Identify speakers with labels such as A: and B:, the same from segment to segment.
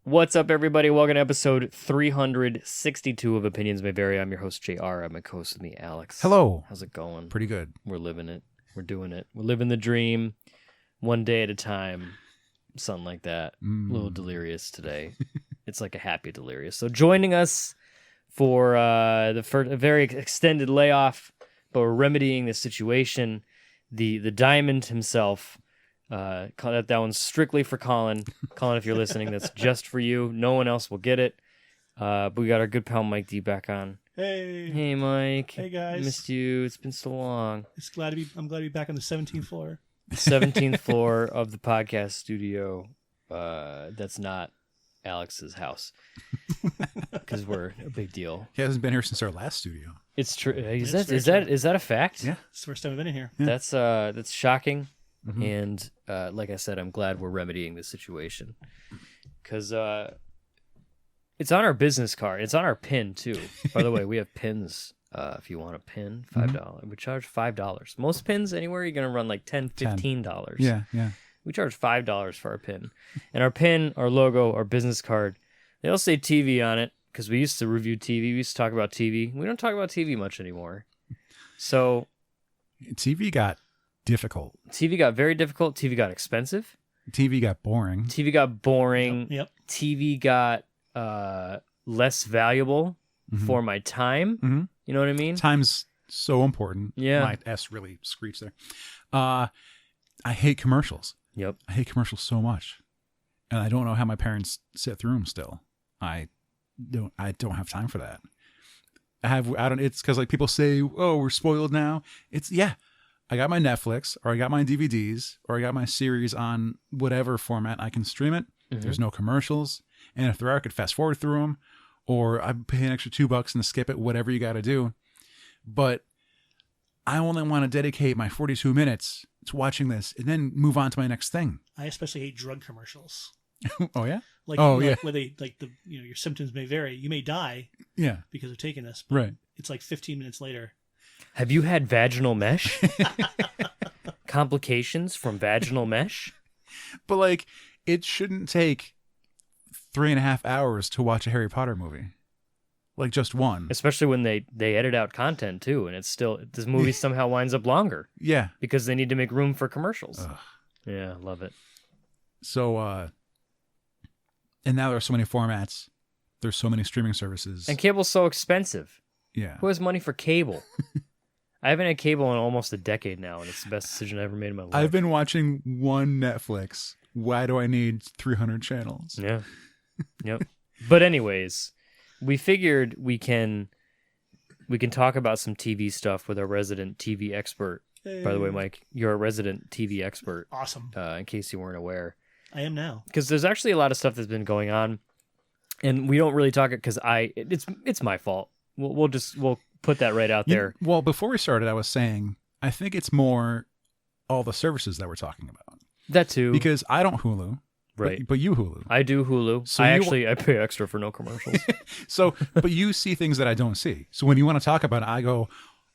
A: What's up, everybody? Welcome to episode 362 of Opinions May Vary. I'm your host, JR. I'm a co-host with me, Alex.
B: Hello.
A: How's it going?
B: Pretty good.
A: We're living it. We're doing it. We're living the dream one day at a time. Something like that. A little delirious today. It's like a happy delirious. So joining us for a very extended layoff, but we're remedying the situation. The diamond himself. That one's strictly for Colin. Colin, if you're listening, that's just for you. No one else will get it. But we got our good pal Mike D back on.
C: Hey,
A: Mike.
C: Hey guys,
A: Missed you. It's been so long.
C: I'm glad to be back on the 17th floor.
A: 17th floor of the podcast studio. That's not Alex's house because we're a big deal.
B: He hasn't been here since our last studio.
A: It's true. Is
C: It's
A: that a fact?
B: Yeah.
C: It's the first time I've been in here.
B: Yeah.
A: That's shocking.
B: Mm-hmm.
A: And like I said, I'm glad we're remedying the situation because it's on our business card. It's on our pin too. By the way, we have pins. If you want a pin, $5. We charge $5. Most pins anywhere, you're gonna run like $10, $15.
B: Yeah.
A: We charge $5 for our pin, and our pin, our logo, our business card. They all say TV on it because we used to review TV. We used to talk about TV. We don't talk about TV much anymore. So
B: TV got difficult.
A: TV got very difficult. TV got expensive.
B: TV got boring.
A: TV got boring.
C: Yep.
A: TV got less valuable for my time.
B: Mm-hmm.
A: You know what I mean?
B: Time's so important.
A: Yeah.
B: My S really screeched there. I hate commercials.
A: Yep.
B: I hate commercials so much. And I don't know how my parents sit through them still. I don't have time for that. It's because like people say, oh, we're spoiled now. I got my Netflix, or I got my DVDs, or I got my series on whatever format I can stream it.
A: Mm-hmm.
B: There's no commercials. And if there are, I could fast forward through them, or I pay an extra $2 and skip it, whatever you got to do. But I only want to dedicate my 42 minutes to watching this and then move on to my next thing.
C: I especially hate drug commercials.
B: Oh, yeah?
C: Where they your symptoms may vary. You may die because of taking this. But
B: Right.
C: It's like 15 minutes later.
A: Have you had vaginal mesh? Complications from vaginal mesh?
B: But like, it shouldn't take 3.5 hours to watch a Harry Potter movie. Like just one.
A: Especially when they edit out content too, and it's still this movie somehow winds up longer.
B: Yeah.
A: Because they need to make room for commercials.
B: Ugh.
A: Yeah, love it.
B: So, and now there are so many formats. There's so many streaming services.
A: And cable's so expensive.
B: Yeah.
A: Who has money for cable? I haven't had cable in almost a decade now, and it's the best decision I ever made in my life.
B: I've been watching one Netflix. Why do I need 300 channels?
A: Yeah. Yep. But anyways, we figured we can talk about some TV stuff with our resident TV expert.
C: Hey.
A: By the way, Mike, you're a resident TV expert.
C: Awesome.
A: In case you weren't aware.
C: I am now.
A: Because there's actually a lot of stuff that's been going on, and we don't really talk it because it's my fault. We'll put that right out there.
B: Well, before we started, I was saying I think it's more all the services that we're talking about.
A: That too.
B: Because I don't Hulu,
A: right?
B: But you Hulu.
A: I do Hulu.
B: So
A: I pay extra for no commercials.
B: So, but you see things that I don't see. So when you want to talk about it, I go,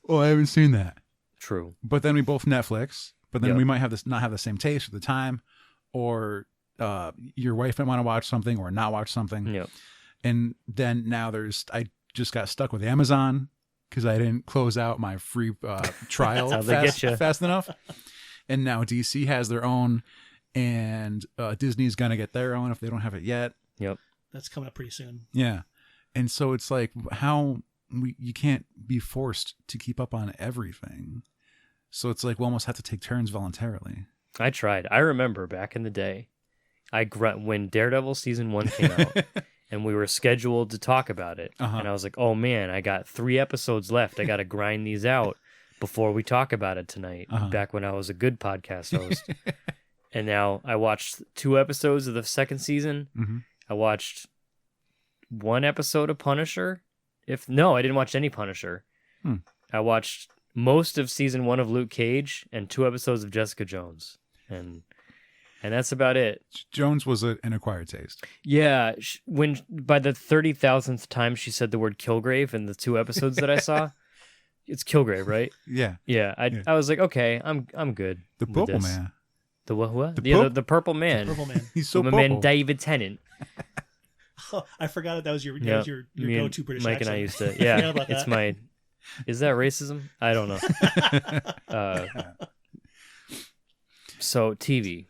B: "Oh, I haven't seen that."
A: True.
B: But then we both Netflix. But then
A: Yep.
B: we might not have the same taste at the time, or your wife might want to watch something or not watch something.
A: Yep.
B: And then now I just got stuck with Amazon because I didn't close out my free trial
A: That's how they get you.
B: fast enough. And now DC has their own, and Disney's going to get their own if they don't have it yet.
A: Yep.
C: That's coming up pretty soon.
B: Yeah. And so it's like you can't be forced to keep up on everything. So it's like we almost have to take turns voluntarily.
A: I tried. I remember back in the day, when Daredevil season 1 came out, and we were scheduled to talk about it, and I was like, "Oh man, I got 3 episodes left. I got to grind these out before we talk about it tonight." Back when I was a good podcast host, and now I watched 2 episodes of the second season.
B: Mm-hmm.
A: I watched 1 episode of Punisher. No, I didn't watch any Punisher. I watched most of season 1 of Luke Cage and 2 episodes of Jessica Jones, and that's about it.
B: Jones was an acquired taste.
A: Yeah, when by the 30,000th time she said the word Kilgrave in the 2 episodes that I saw, it's Kilgrave, right?
B: Yeah.
A: Yeah, I was like, okay, I'm good.
B: The
A: with
B: Purple
A: this.
B: Man.
A: The what?
B: The
A: The purple man.
C: Purple Man.
B: He's so
A: My
B: purple.
A: man David Tennant.
C: Oh, I forgot that was your go-to British
A: Mike
C: accent.
A: and I used to. Yeah, it's my. Is that racism? I don't know. So TV.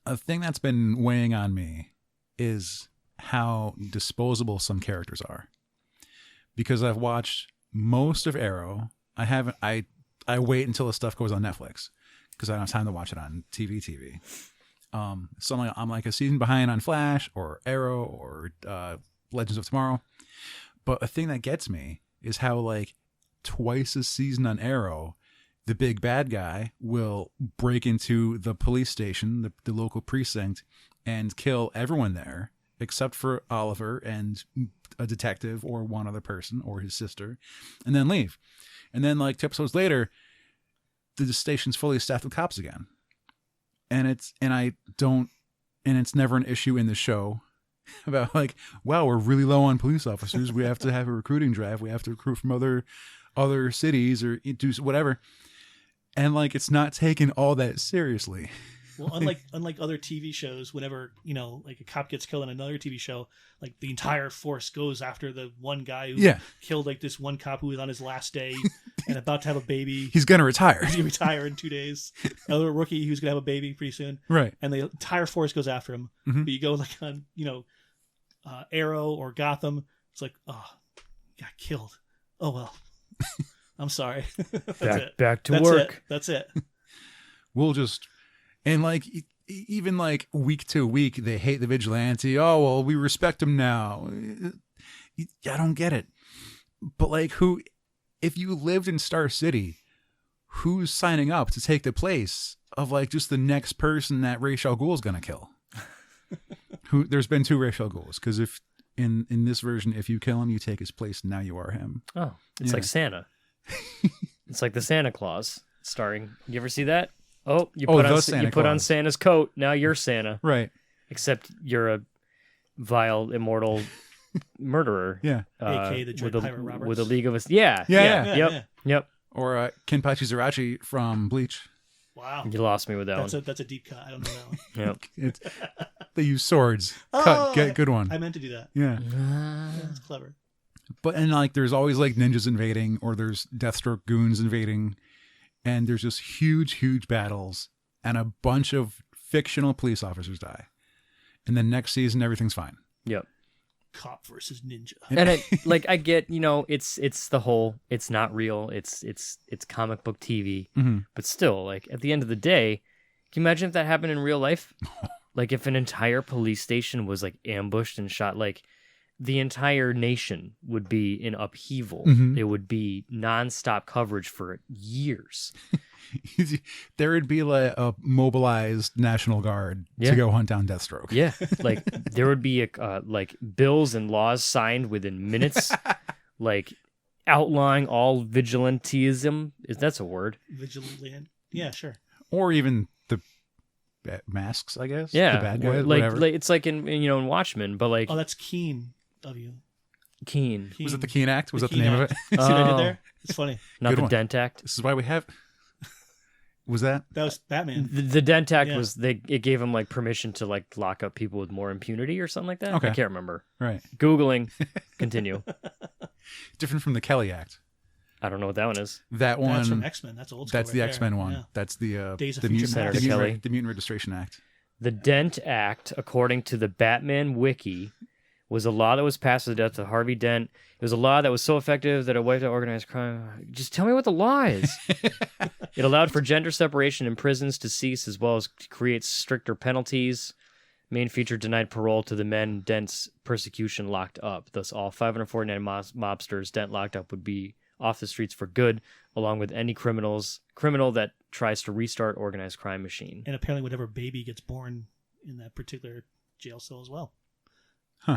B: A thing that's been weighing on me is how disposable some characters are. Because I've watched most of Arrow. I haven't. I wait until the stuff goes on Netflix because I don't have time to watch it on TV. So I'm like a season behind on Flash or Arrow or Legends of Tomorrow. But a thing that gets me is how like twice a season on Arrow, the big bad guy will break into the police station, the local precinct, and kill everyone there except for Oliver and a detective or one other person or his sister, and then leave. And then like 2 episodes later, the station's fully staffed with cops again. And it's never an issue in the show about like, wow, we're really low on police officers. We have to have a recruiting drive. We have to recruit from other cities or do whatever. And like, it's not taken all that seriously.
C: Well, unlike other TV shows, whenever, like a cop gets killed in another TV show, like the entire force goes after the one guy who killed like this one cop who was on his last day and about to have a baby.
B: He's going to retire.
C: He's going to retire in 2 days. Another rookie who's going to have a baby pretty soon.
B: Right.
C: And the entire force goes after him. Mm-hmm. But you go like on, Arrow or Gotham, it's like, oh, he got killed. Oh, well, I'm sorry.
A: Back to work.
C: That's it.
B: We'll just... And like, even like week to week, they hate the vigilante. Oh, well, we respect him now. I don't get it. But like, if you lived in Star City, who's signing up to take the place of like just the next person that Ra's al Ghul is going to kill? There's been 2 Ra's al Ghuls, because if in this version, if you kill him, you take his place. And now you are him.
A: Oh, it's like Santa. It's like the Santa Claus starring. You ever see that? Oh, you put on Santa's coat. Now you're Santa.
B: Right.
A: Except you're a vile, immortal murderer.
B: Yeah.
C: A.K.A. the Dread Pirate Roberts.
A: With a League of Us.
B: Yeah.
A: Yep.
B: Or Kenpachi Zarachi from Bleach.
C: Wow.
A: You lost me with that one.
C: That's a deep cut. I don't know that one.
A: Yep.
B: They use swords. Cut. Get good one.
C: I meant to do that.
B: Yeah.
C: That's clever.
B: But and like there's always like ninjas invading, or there's Deathstroke goons invading. And there's just huge battles, and a bunch of fictional police officers die. And then next season, everything's fine.
A: Yep.
C: Cop versus ninja.
A: And I get, it's the whole, it's not real. It's comic book TV, but still, like at the end of the day, can you imagine if that happened in real life? Like if an entire police station was like ambushed and shot, like the entire nation would be in upheaval. It would be nonstop coverage for years.
B: There would be like a mobilized National Guard to go hunt down Deathstroke.
A: Yeah, like there would be like bills and laws signed within minutes, like outlawing all vigilantism. That's a word?
C: Vigilant. Yeah, sure.
B: Or even the masks, I guess.
A: Yeah,
B: the bad guys,
A: like it's like in Watchmen, but like
C: that's Keen. W.
A: Keen.
B: Was it the Keen Act? Was that the name of it?
C: See what I did there? It's funny.
A: Not the Dent Act.
B: This is why we have. Was that?
C: That was Batman.
A: The Dent Act was it gave him like permission to like lock up people with more impunity or something like that.
B: Okay.
A: I can't remember.
B: Right.
A: Googling. Continue.
B: Different from the Kelly Act.
A: I don't know what that one is.
B: That one.
C: That's from X-Men. That's old school.
B: That's the X-Men one.
C: Yeah.
B: That's the
C: Days of
B: the
C: Future
B: Mutant, the Mutant Registration Act.
A: The Dent Act, according to the Batman Wiki, was a law that was passed with the death of Harvey Dent. It was a law that was so effective that it wiped out organized crime. Just tell me what the law is. It allowed for gender separation in prisons to cease, as well as create stricter penalties. Main feature denied parole to the men Dent's persecution locked up. Thus, all 549 mobsters Dent locked up would be off the streets for good, along with any criminal that tries to restart organized crime machine.
C: And apparently whatever baby gets born in that particular jail cell as well.
B: Huh.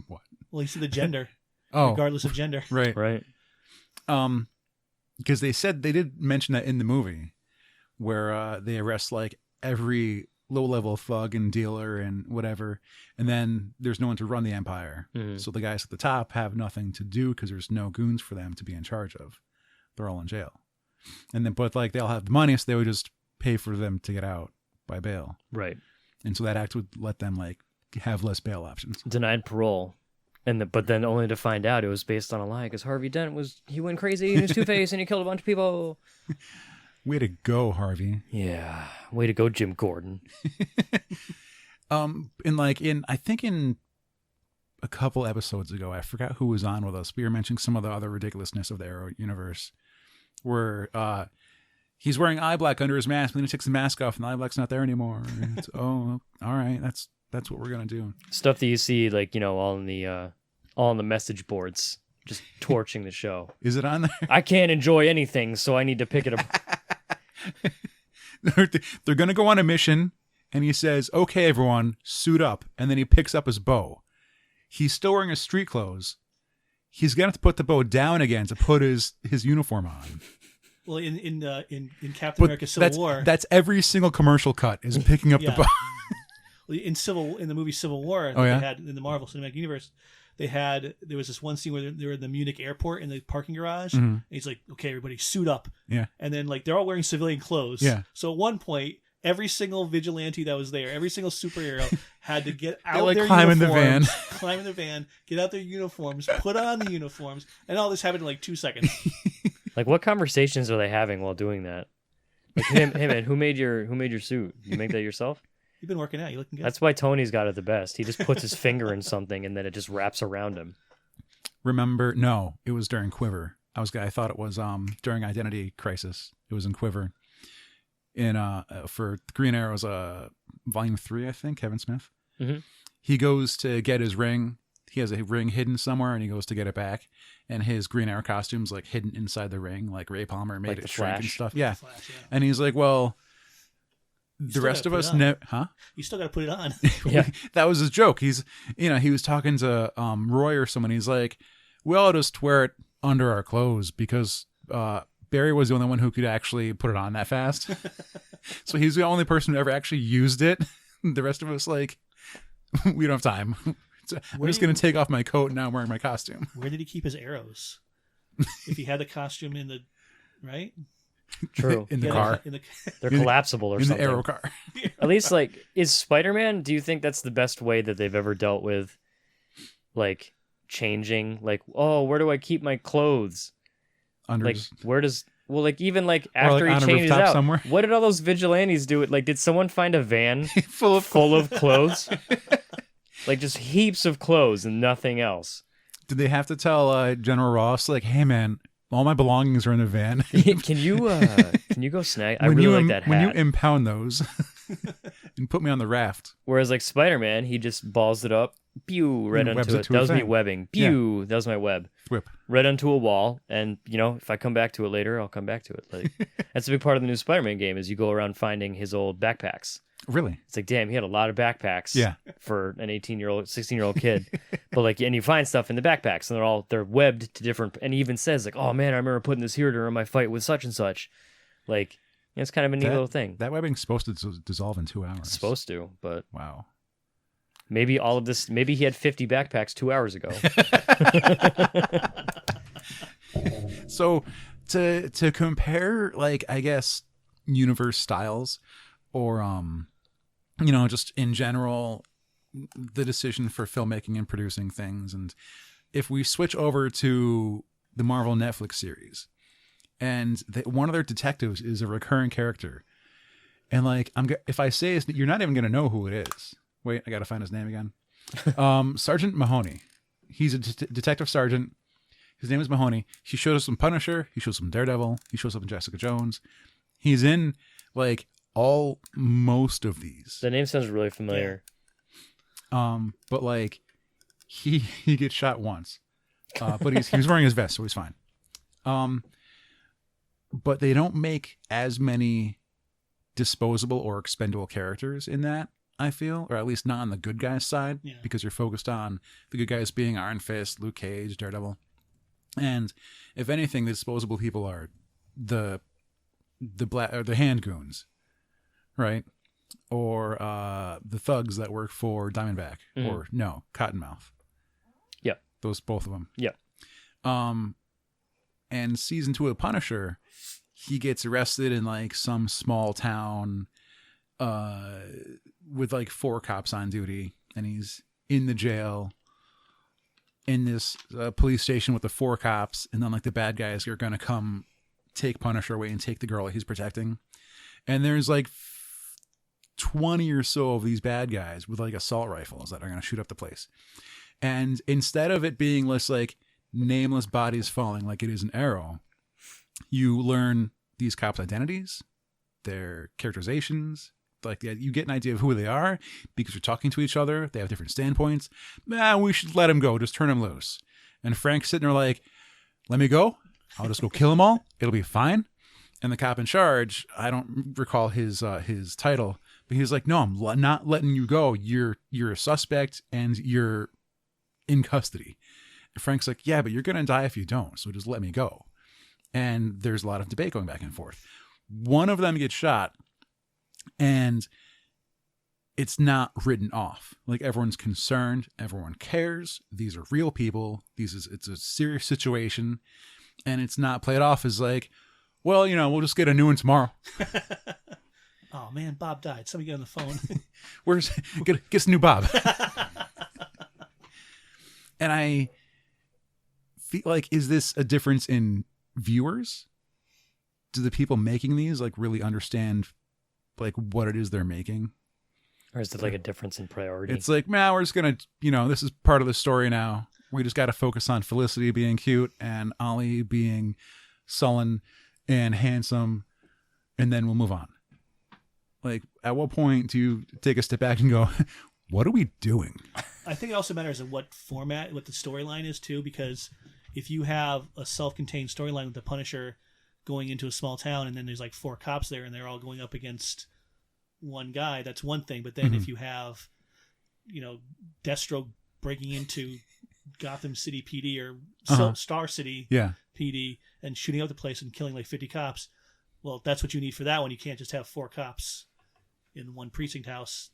B: What?
C: Well, you see the gender.
B: Oh.
C: Regardless of gender.
B: Right.
A: Right.
B: Because they did mention that in the movie where they arrest like every low-level thug and dealer and whatever, and then there's no one to run the empire. Mm-hmm. So the guys at the top have nothing to do because there's no goons for them to be in charge of. They're all in jail. And then, but like they'll have the money, so they would just pay for them to get out by bail.
A: Right.
B: And so that act would let them like have less bail options.
A: Denied parole. But then only to find out it was based on a lie because Harvey Dent he went crazy and he was Two-Face and he killed a bunch of people.
B: Way to go, Harvey.
A: Yeah. Way to go, Jim Gordon.
B: I think in a couple episodes ago, I forgot who was on with us. We were mentioning some of the other ridiculousness of the Arrow universe where he's wearing eye black under his mask, but then he takes the mask off and the eye black's not there anymore. All right. That's what we're going to do.
A: Stuff that you see, like, all in the message boards, just torching the show.
B: Is it on there?
A: I can't enjoy anything, so I need to pick it up.
B: They're going to go on a mission, and he says, okay, everyone, suit up. And then he picks up his bow. He's still wearing his street clothes. He's going to have to put the bow down again to put his uniform on.
C: Well, in Captain America Civil War,
B: that's every single commercial cut is picking up the bow.
C: In the movie Civil War, they had in the Marvel Cinematic Universe, there was this one scene where they were in the Munich airport in the parking garage, and he's like, "Okay, everybody, suit up."
B: Yeah,
C: and then like they're all wearing civilian clothes.
B: Yeah.
C: So at one point, every single vigilante that was there, every single superhero had to get out their
B: climb in
C: the van, get out their uniforms, put on the uniforms, and all this happened in like 2 seconds.
A: Like, what conversations are they having while doing that? Like, hey man, who made your suit? You make that yourself?
C: You've been working out. You looking good.
A: That's why Tony's got it the best. He just puts his finger in something and then it just wraps around him.
B: Remember? No, it was during Quiver. I thought it was during Identity Crisis. It was in Quiver. For Green Arrow's Volume 3, I think, Kevin Smith.
A: Mm-hmm.
B: He goes to get his ring. He has a ring hidden somewhere, and he goes to get it back. And his Green Arrow costume's like hidden inside the ring, like Ray Palmer made it shrink and stuff. Yeah.
C: Flash,
B: And he's like, well, the rest of us
C: You still got to put it on.
A: Yeah.
B: That was his joke. He was talking to Roy or someone. He's like, we all just wear it under our clothes because Barry was the only one who could actually put it on that fast. So he's the only person who ever actually used it. The rest of us, like, we don't have time. So I'm just going to take off my coat and now I'm wearing my costume.
C: Where did he keep his arrows? If he had the costume in the, right?
A: True.
B: In the car.
A: They're collapsible or something.
B: In the Arrow car.
A: At least, like, is Spider-Man, do you think that's the best way that they've ever dealt with, like, changing? Like, oh, where do I keep my clothes? Like, where does... Well, like, even, like, after he changes out, somewhere. What did all those vigilantes do? Like, did someone find a van full of clothes? Like, just heaps of clothes and nothing else.
B: Did they have to tell General Ross, like, hey, man, all my belongings are in the van?
A: Can you go snag? I really like that hat.
B: When you impound those and put me on the raft.
A: Whereas, like, Spider-Man, he just balls it up, pew, right onto it. That was me webbing. Pew, that was my web.
B: Whip.
A: Right onto a wall, and, if I come back to it later, I'll come back to it. Like, that's a big part of the new Spider-Man game, is you go around finding his old backpacks.
B: Really?
A: It's like, damn, he had a lot of backpacks for an 18-year-old, 16-year-old kid. But, like, and you find stuff in the backpacks, and they're webbed to different, and he even says, like, oh, man, I remember putting this here during my fight with such and such. Like, it's kind of a neat little thing.
B: That webbing's supposed to dissolve in 2 hours.
A: It's supposed to, but...
B: Wow.
A: Maybe all of this, maybe he had 50 backpacks 2 hours ago.
B: So, to compare, like, I guess, universe styles, or, just in general, the decision for filmmaking and producing things. And if we switch over to the Marvel Netflix series, and one of their detectives is a recurring character, and, like, if I say it, you're not even going to know who it is. Wait, I got to find his name again. Sergeant Mahoney. He's a detective sergeant. His name is Mahoney. He shows us some Punisher. He shows some Daredevil. He shows up in Jessica Jones. He's in, like, most of these.
A: The name sounds really familiar.
B: But, like, he gets shot once. But he's wearing his vest, so he's fine. But they don't make as many disposable or expendable characters in that, I feel, or at least not on the good guys' side, because you're focused on the good guys being Iron Fist, Luke Cage, Daredevil. And if anything, the disposable people are the hand goons, right? Or the thugs that work for Diamondback, or Cottonmouth. Yeah, both of them.
A: Yeah.
B: And season 2 of Punisher, he gets arrested in, like, some small town with like 4 cops on duty, and he's in the jail in this police station with the 4 cops, and then like the bad guys are gonna come take Punisher away and take the girl that he's protecting, and there's like 20 or so of these bad guys with like assault rifles that are gonna shoot up the place, and instead of it being less like nameless bodies falling like it is an Arrow, you learn these cops' identities, their characterizations. Like you get an idea of who they are because you're talking to each other. They have different standpoints. We should let him go. Just turn him loose. And Frank's sitting there like, let me go. I'll just go kill them all. It'll be fine. And the cop in charge, I don't recall his title, but he's like, no, I'm not letting you go. You're a suspect and you're in custody. And Frank's like, yeah, but you're going to die if you don't. So just let me go. And there's a lot of debate going back and forth. One of them gets shot. And it's not written off. Like everyone's concerned, everyone cares. These are real people. It's a serious situation, and it's not played off as like, well, we'll just get a new one tomorrow.
C: Oh man, Bob died. Somebody get on the phone.
B: Get us a new Bob. And I feel like, is this a difference in viewers? Do the people making these like really understand like what it is they're making?
A: Or is it like a difference in priority?
B: It's like, man, we're just gonna, this is part of the story now. We just got to focus on Felicity being cute and Ollie being sullen and handsome, and then we'll move on. Like, at what point do you take a step back and go, what are we doing?
C: I think it also matters in what format, what the storyline is too, because if you have a self-contained storyline with the Punisher going into a small town, and then there's like 4 cops there, and they're all going up against one guy, that's one thing. But then if you have, Deathstroke breaking into Gotham City PD or Star City PD and shooting up the place and killing like 50 cops, well, that's what you need for that one. You can't just have 4 cops in one precinct house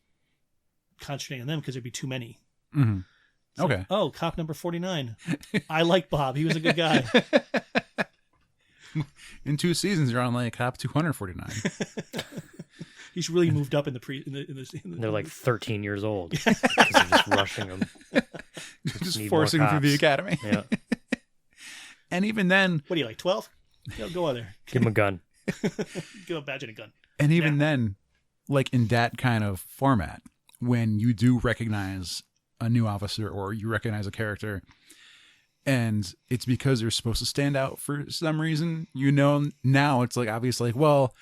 C: concentrating on them because there'd be too many.
B: Mm-hmm. Okay.
C: Like, cop number 49. I like Bob. He was a good guy.
B: In 2 seasons, you're on like cop 249.
C: He's really moved up in
A: they're like 13 years old because they're just rushing them.
B: Just forcing them through the academy.
A: Yeah.
B: And even then,
C: what are you, like 12? Go on there.
A: Give him a gun.
C: Give him a badge and a gun.
B: And even then, like in that kind of format, when you do recognize a new officer or you recognize a character, and it's because they're supposed to stand out for some reason, now it's like obviously like, well,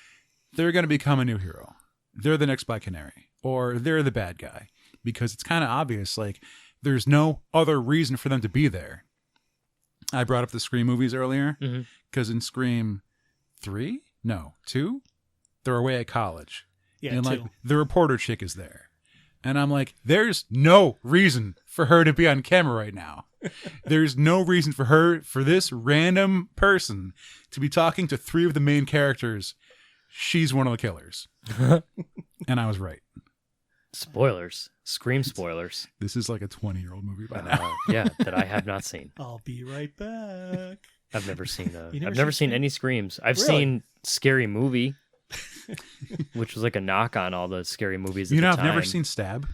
B: they're going to become a new hero. They're the next Black Canary, or they're the bad guy, because it's kind of obvious. Like there's no other reason for them to be there. I brought up the Scream movies earlier because in Scream 2, they're away at college.
C: Yeah,
B: and
C: 2.
B: like the reporter chick is there. And I'm like, there's no reason for her to be on camera right now. There's no reason for this random person to be talking to 3 of the main characters. She's one of the killers. And I was right.
A: Spoilers. Scream spoilers.
B: This is like a 20-year-old movie by now.
A: Yeah, that I have not seen.
C: I'll be right back.
A: I've never seen
C: I've
A: never seen any Screams. I've seen Scary Movie, which was like a knock on all the scary movies at the time.
B: I've never seen Stab.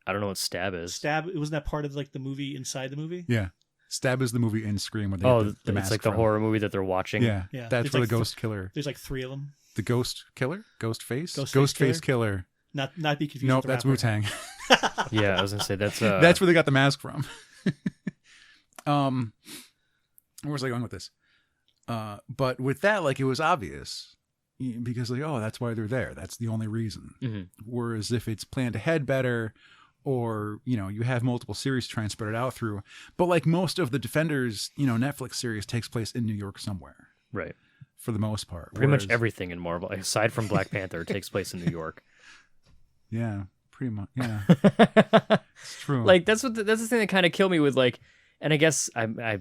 A: I don't know what Stab is.
C: Stab, wasn't that part of like the movie inside the movie?
B: Yeah. Stab is the movie in Scream where they get the mask
A: it's like
B: from.
A: the horror movie that they're watching.
C: Yeah.
B: That's where the ghost killer.
C: There's like 3 of them.
B: The ghost killer? Ghostface?
C: Ghostface
B: killer.
C: Not be confused.
B: Nope,
C: with the
B: that's
C: rapper.
B: Wu-Tang.
A: Yeah, I was gonna say that's
B: that's where they got the mask from. Where was I going with this? But with that, like, it was obvious because like, oh, that's why they're there. That's the only reason.
A: Mm-hmm.
B: Whereas if it's planned ahead better, or you have multiple series to try and spread it out through. But like most of the Defenders, Netflix series takes place in New York somewhere,
A: right?
B: For the most part,
A: pretty much everything in Marvel, aside from Black Panther, takes place in New York.
B: Yeah, pretty much. Yeah, it's true.
A: Like that's the thing that kind of killed me with like, and I guess I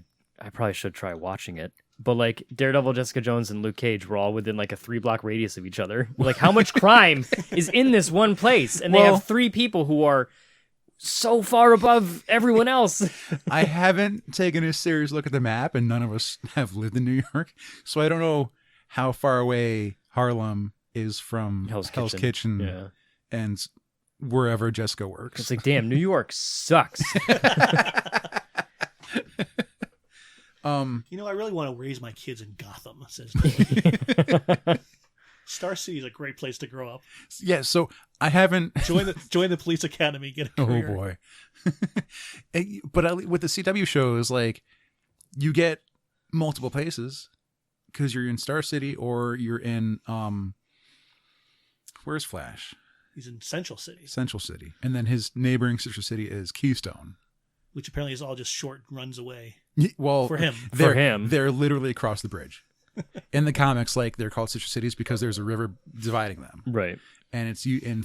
A: probably should try watching it. But like Daredevil, Jessica Jones, and Luke Cage were all within like a 3-block radius of each other. Like how much crime is in this one place, and they have 3 people who are so far above everyone else.
B: I haven't taken a serious look at the map, and none of us have lived in New York, so I don't know how far away Harlem is from
A: Hell's
B: Kitchen
A: Yeah.
B: and wherever Jessica works.
A: It's like, damn, New York sucks.
C: I really want to raise my kids in Gotham, says Billy. Star City is a great place to grow up.
B: Yeah, so I haven't
C: Join the police academy, get a career.
B: Oh boy. But with the CW shows, like, you get multiple places because you're in Star City or you're in where's Flash?
C: He's in Central City.
B: Central City. And then his neighboring sister city is Keystone.
C: Which apparently is all just short runs away.
B: Well,
C: for him.
B: They're literally across the bridge. In the comics, like, they're called sister cities because there's a river dividing them.
A: Right.
B: And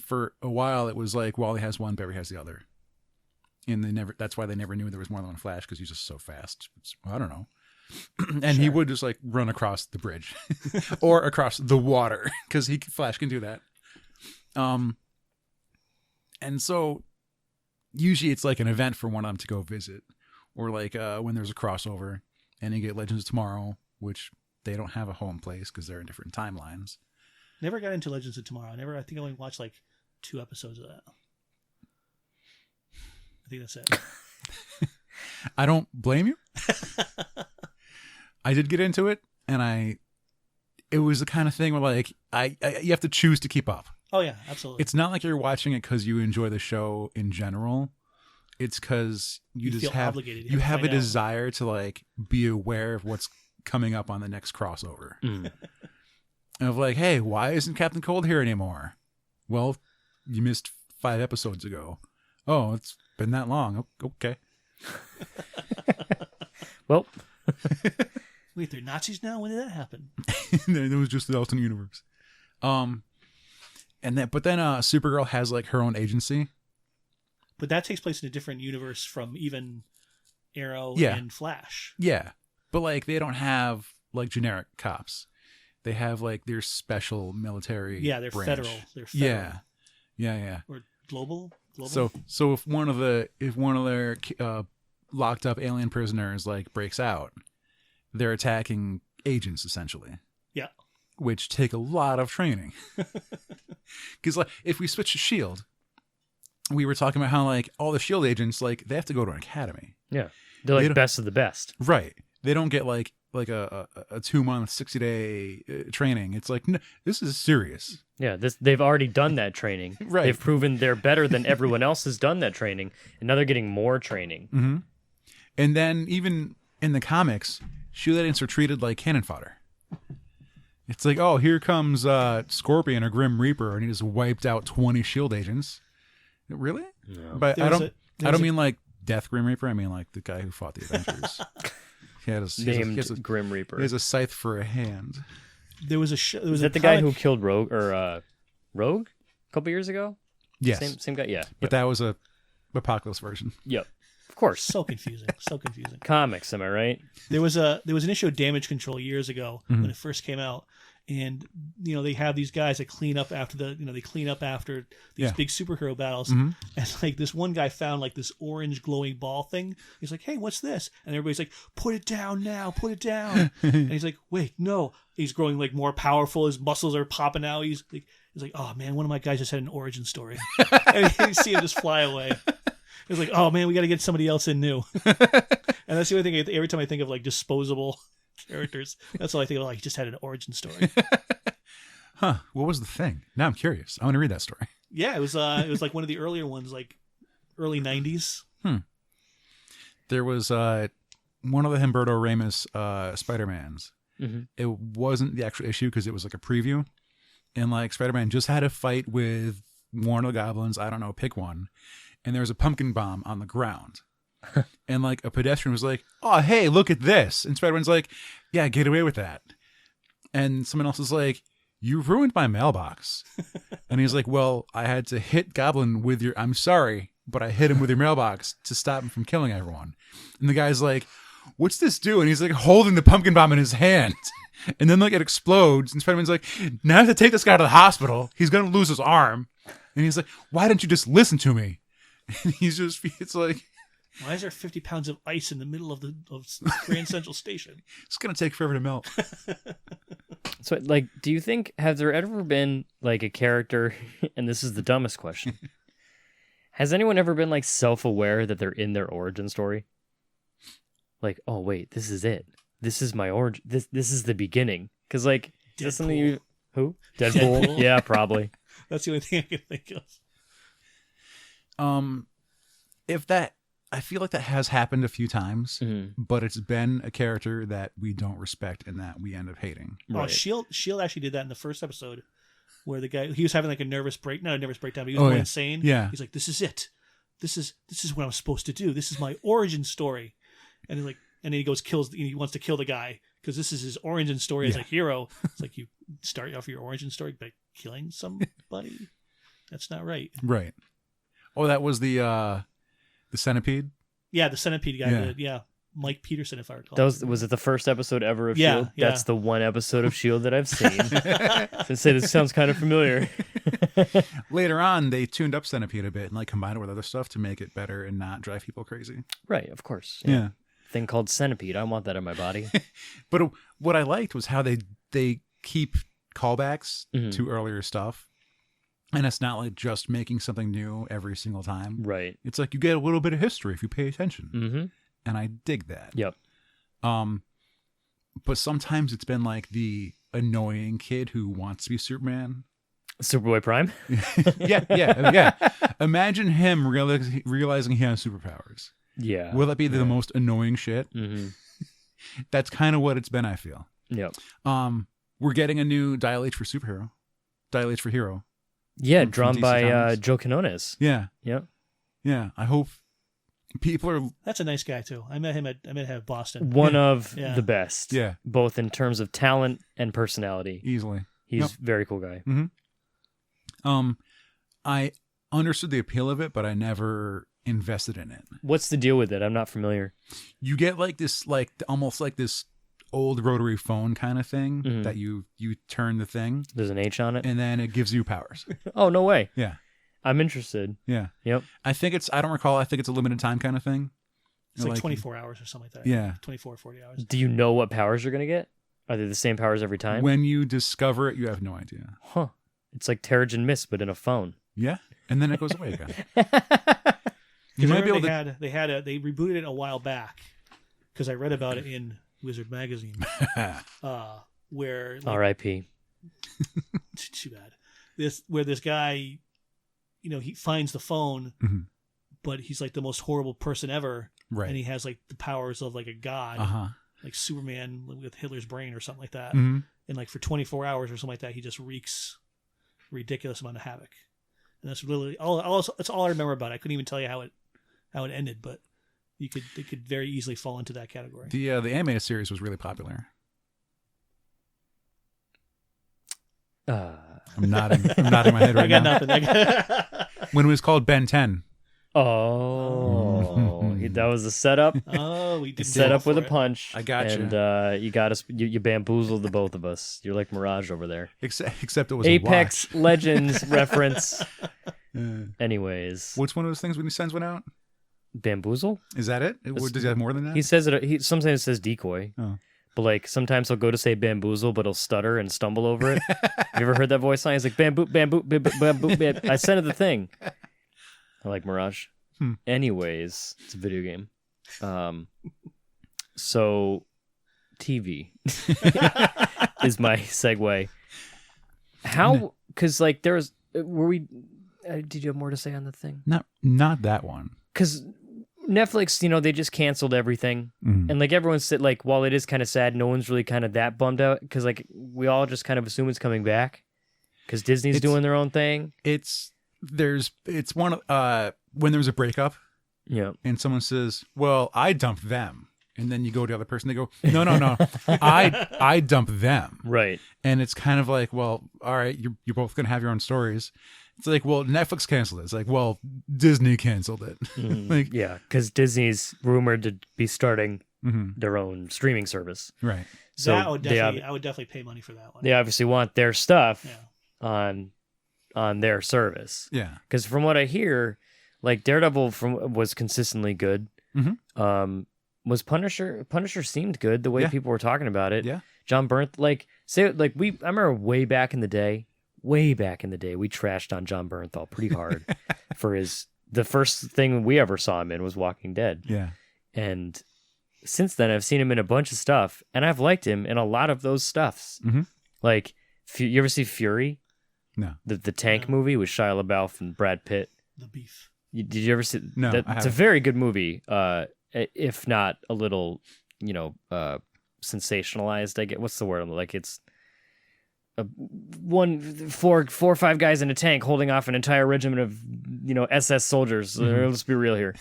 B: for a while it was like Wally has one, Barry has the other. And that's why they never knew there was more than one Flash, because he's just so fast. I don't know. And he would just like run across the bridge or across the water because Flash can do that. And so usually it's like an event for one of them to go visit, or like when there's a crossover and you get Legends of Tomorrow, which they don't have a home place because they're in different timelines.
C: Never got into Legends of Tomorrow. I think I only watched like 2 episodes of that. I think that's it.
B: I don't blame you. I did get into it, and it was the kind of thing where like you have to choose to keep up.
C: Oh yeah, absolutely.
B: It's not like you're watching it because you enjoy the show in general. It's because you just
C: feel
B: have
C: obligated.
B: You have a desire to like be aware of what's coming up on the next crossover. Of like, hey, why isn't Captain Cold here anymore? Well, you missed 5 episodes ago. Oh, it's been that long. Okay.
A: Well,
C: wait, they're Nazis now? When did that happen?
B: It was just the alternate universe. But then Supergirl has like her own agency.
C: But that takes place in a different universe from even Arrow and Flash.
B: Yeah. But like they don't have like generic cops. They have like their special military.
C: Yeah, they're
B: branch.
C: federal. They're federal.
B: Yeah.
C: Or global.
B: So if one of their locked up alien prisoners like breaks out, they're attacking agents essentially.
C: Yeah.
B: Which take a lot of training. Because like if we switch to SHIELD, we were talking about how like all the SHIELD agents, like they have to go to an academy.
A: Yeah, they're like best of the best.
B: Right. They don't get like a 2-month, 60-day training. It's like, no, this is serious.
A: Yeah, they've already done that training.
B: Right.
A: They've proven they're better than everyone else has done that training, and now they're getting more training.
B: Mm-hmm. And then even in the comics, SHIELD agents are treated like cannon fodder. It's like, oh, here comes Scorpion or Grim Reaper, and he just wiped out 20 SHIELD agents. Really?
A: No.
B: But I don't mean like Death Grim Reaper. I mean like the guy who fought the Avengers. He has a
A: Grim Reaper.
B: He has a scythe for a hand.
C: There was a show.
A: Is that the guy who killed Rogue a couple years ago?
B: Yes.
A: Same guy. Yeah.
B: But that was a Apocalypse version.
A: Yep. Of course.
C: So confusing.
A: Comics, am I right?
C: There was an issue of Damage Control years ago when it first came out, and they have these guys that clean up after these big superhero battles, and like this one guy found like this orange glowing ball thing. He's like, "Hey, what's this?" And everybody's like, "Put it down now, put it down." And he's like, "Wait, no." He's growing like more powerful. His muscles are popping out. He's like, "Oh man, one of my guys just had an origin story," and you see him just fly away. It's like, oh man, we got to get somebody else in new. And that's the only thing. Every time I think of like disposable characters, that's all I think of. Like, he just had an origin story.
B: Huh? What was the thing? Now I'm curious. I want to read that story.
C: Yeah, it was like one of the earlier ones, like early '90s.
B: There was one of the Humberto Ramos Spider-Mans. Mm-hmm. It wasn't the actual issue because it was like a preview, and like Spider-Man just had a fight with one of the goblins. I don't know, pick one. And there was a pumpkin bomb on the ground. And like a pedestrian was like, "Oh, hey, look at this." And Spider-Man's like, "Yeah, get away with that." And someone else is like, "You ruined my mailbox." And he's like, "Well, I had to hit Goblin with I'm sorry, but I hit him with your mailbox to stop him from killing everyone." And the guy's like, "What's this do?" And he's like holding the pumpkin bomb in his hand. And then like it explodes. And Spider-Man's like, "Now I have to take this guy to the hospital. He's going to lose his arm." And he's like, "Why didn't you just listen to me?" And it's like,
C: why is there 50 pounds of ice in the middle of Grand Central Station?
B: It's going to take forever to melt.
A: So, like, do you think, has there ever been, like, a character, and this is the dumbest question, has anyone ever been, like, self-aware that they're in their origin story? Like, oh, wait, this is it. This is my origin. This is the beginning. Because, like, is that something you... Who? Deadpool? Yeah, probably.
C: That's the only thing I can think
B: of. I feel like that has happened a few times, but it's been a character that we don't respect and that we end up hating.
C: Right. Oh, Shield actually did that in the first episode, where the guy, he was having like not a nervous breakdown, but he was going insane.
B: Yeah.
C: He's like, "This is it. This is what I'm supposed to do. This is my origin story." And he's like, and then he wants to kill the guy because this is his origin story as a hero. It's like, you start off your origin story by killing somebody. That's not right.
B: Right. Oh, that was the centipede? Yeah,
C: the centipede guy. Yeah. Mike Peterson, if I recall.
A: Was it the first episode ever of S.H.I.E.L.D.? Yeah. That's the one episode of S.H.I.E.L.D. that I've seen. So say this sounds kind of familiar.
B: Later on, they tuned up Centipede a bit and like combined it with other stuff to make it better and not drive people crazy.
A: Right, of course.
B: Yeah.
A: Thing called Centipede. I want that in my body.
B: But what I liked was how they keep callbacks to earlier stuff. And it's not like just making something new every single time.
A: Right.
B: It's like you get a little bit of history if you pay attention.
A: Mm-hmm.
B: And I dig that.
A: Yep.
B: But sometimes it's been like the annoying kid who wants to be Superman.
A: Superboy Prime?
B: yeah. Imagine him realizing he has superpowers.
A: Yeah.
B: Will that be the most annoying shit?
A: Mm-hmm.
B: That's kind of what it's been, I feel.
A: Yep.
B: We're getting a new Dial H for Superhero. Dial H for Hero.
A: Yeah, drawn by Joe Quinones.
B: Yeah.
A: Yep.
B: Yeah. I hope people are...
C: That's a nice guy, too. I met him at Boston.
A: One of the best.
B: Yeah.
A: Both in terms of talent and personality.
B: Easily.
A: He's a very cool guy.
B: Mm-hmm. I understood the appeal of it, but I never invested in it.
A: What's the deal with it? I'm not familiar.
B: You get like this, like almost like this old rotary phone kind of thing that you turn the thing.
A: There's an H on it.
B: And then it gives you powers.
A: Oh, no way.
B: Yeah.
A: I'm interested.
B: Yeah.
A: Yep.
B: I think it's a limited time kind of thing.
C: It's like 24 hours or something like that.
B: Yeah.
C: 24 or 40 hours.
A: Do you know what powers you're going to get? Are they the same powers every time?
B: When you discover it, you have no idea.
A: Huh. It's like Terrigen Mist, but in a phone.
B: Yeah. And then it goes away again.
C: You might be able they rebooted it a while back because I read about it in Wizard Magazine. Where
A: R.I.P.
C: Too bad. This guy, he finds the phone, but he's like the most horrible person ever,
B: right?
C: And he has like the powers of like a god, like Superman with Hitler's brain or something like that. And like for 24 hours or something like that, he just wreaks a ridiculous amount of havoc. And that's literally that's all I remember about it. I couldn't even tell you how it ended, but it could very easily fall into that category.
B: The animated series was really popular. I'm nodding my head right now.
C: I got nothing.
B: When it was called Ben 10.
A: Oh, that was a setup.
C: Oh, we did
A: set up with a punch.
B: I got you.
A: And you got us. You bamboozled the both of us. You're like Mirage over there.
B: Except it was
A: Apex
B: a
A: Legends reference. Anyways,
B: what's one of those things when he sends one out?
A: Bamboozle?
B: Is that it? Or does he have more than that?
A: He says it. Sometimes it says decoy.
B: Oh.
A: But like sometimes he'll go to say bamboozle, but he'll stutter and stumble over it. Have you ever heard that voice line? He's like bamboo. I sent it the thing. I like Mirage. Anyways, it's a video game. So TV is my segue. How? Because like there was. Did you have more to say on the thing?
B: Not that one.
A: Because Netflix, they just canceled everything, and like everyone said, like while it is kind of sad, no one's really kind of that bummed out because like we all just kind of assume it's coming back because Disney's doing their own thing.
B: It's one of when there's a breakup, and someone says, "Well, I dumped them," and then you go to the other person, they go, "No, I dumped them,"
A: right?
B: And it's kind of like, well, all right, you're both gonna have your own stories. It's like, well, Netflix canceled it. It's like, well, Disney canceled it. Like,
A: yeah, because Disney's rumored to be starting their own streaming service.
B: Right.
C: So I would definitely pay money for that one.
A: They obviously want their stuff on their service.
B: Yeah.
A: Because from what I hear, like Daredevil was consistently good. was Punisher seemed good the way
B: Yeah.
A: people were talking about it.
B: Yeah.
A: John Bernthal, I remember way back in the day, we trashed on John Bernthal pretty hard for the first thing we ever saw him in was Walking Dead.
B: Yeah.
A: And since then, I've seen him in a bunch of stuff, and I've liked him in a lot of those stuffs.
B: Mm-hmm.
A: Like, you ever see Fury?
B: No.
A: The tank movie with Shia LaBeouf and Brad Pitt.
C: The beef.
A: Did you ever see?
B: No,
A: It's a very good movie. If not a little, sensationalized. I get what's the word? Like it's four or five guys in a tank holding off an entire regiment of SS soldiers.
B: Mm-hmm.
A: Let's be real here.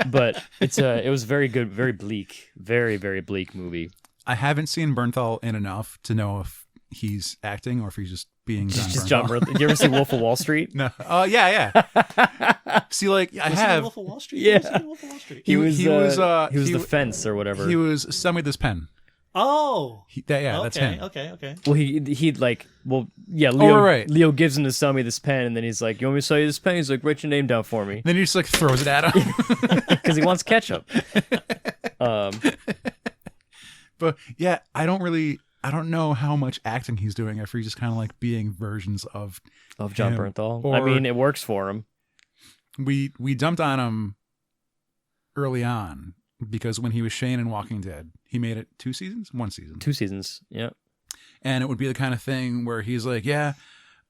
A: But it was very good, very bleak, very very bleak movie.
B: I haven't seen Bernthal in enough to know if he's acting or if he's just being
A: John Bernthal. You ever see Wolf of Wall Street?
B: No. Oh yeah. See, like I
C: Was
B: have.
C: he Wolf of Wall Street?
A: Yeah.
C: Was he Wolf of Wall Street?
A: He was
B: he
A: the fence or whatever.
B: He was send me this pen.
C: Oh.
B: That's him.
C: Okay.
A: Well, he'd like, Leo,
B: right.
A: Leo gives him to sell me this pen, and then he's like, "You want me to sell you this pen?" He's like, "Write your name down for me,"
B: Then he just like throws it at him
A: because he wants ketchup.
B: But yeah, I don't know how much acting he's doing if he's just kind of like being versions of
A: John
B: him.
A: Bernthal.
B: Or-
A: I mean, it works for him.
B: We dumped on him early on because when he was Shane in Walking Dead, he made it 2 seasons, 1 season.
A: 2 seasons. Yeah.
B: And it would be the kind of thing where he's like, yeah,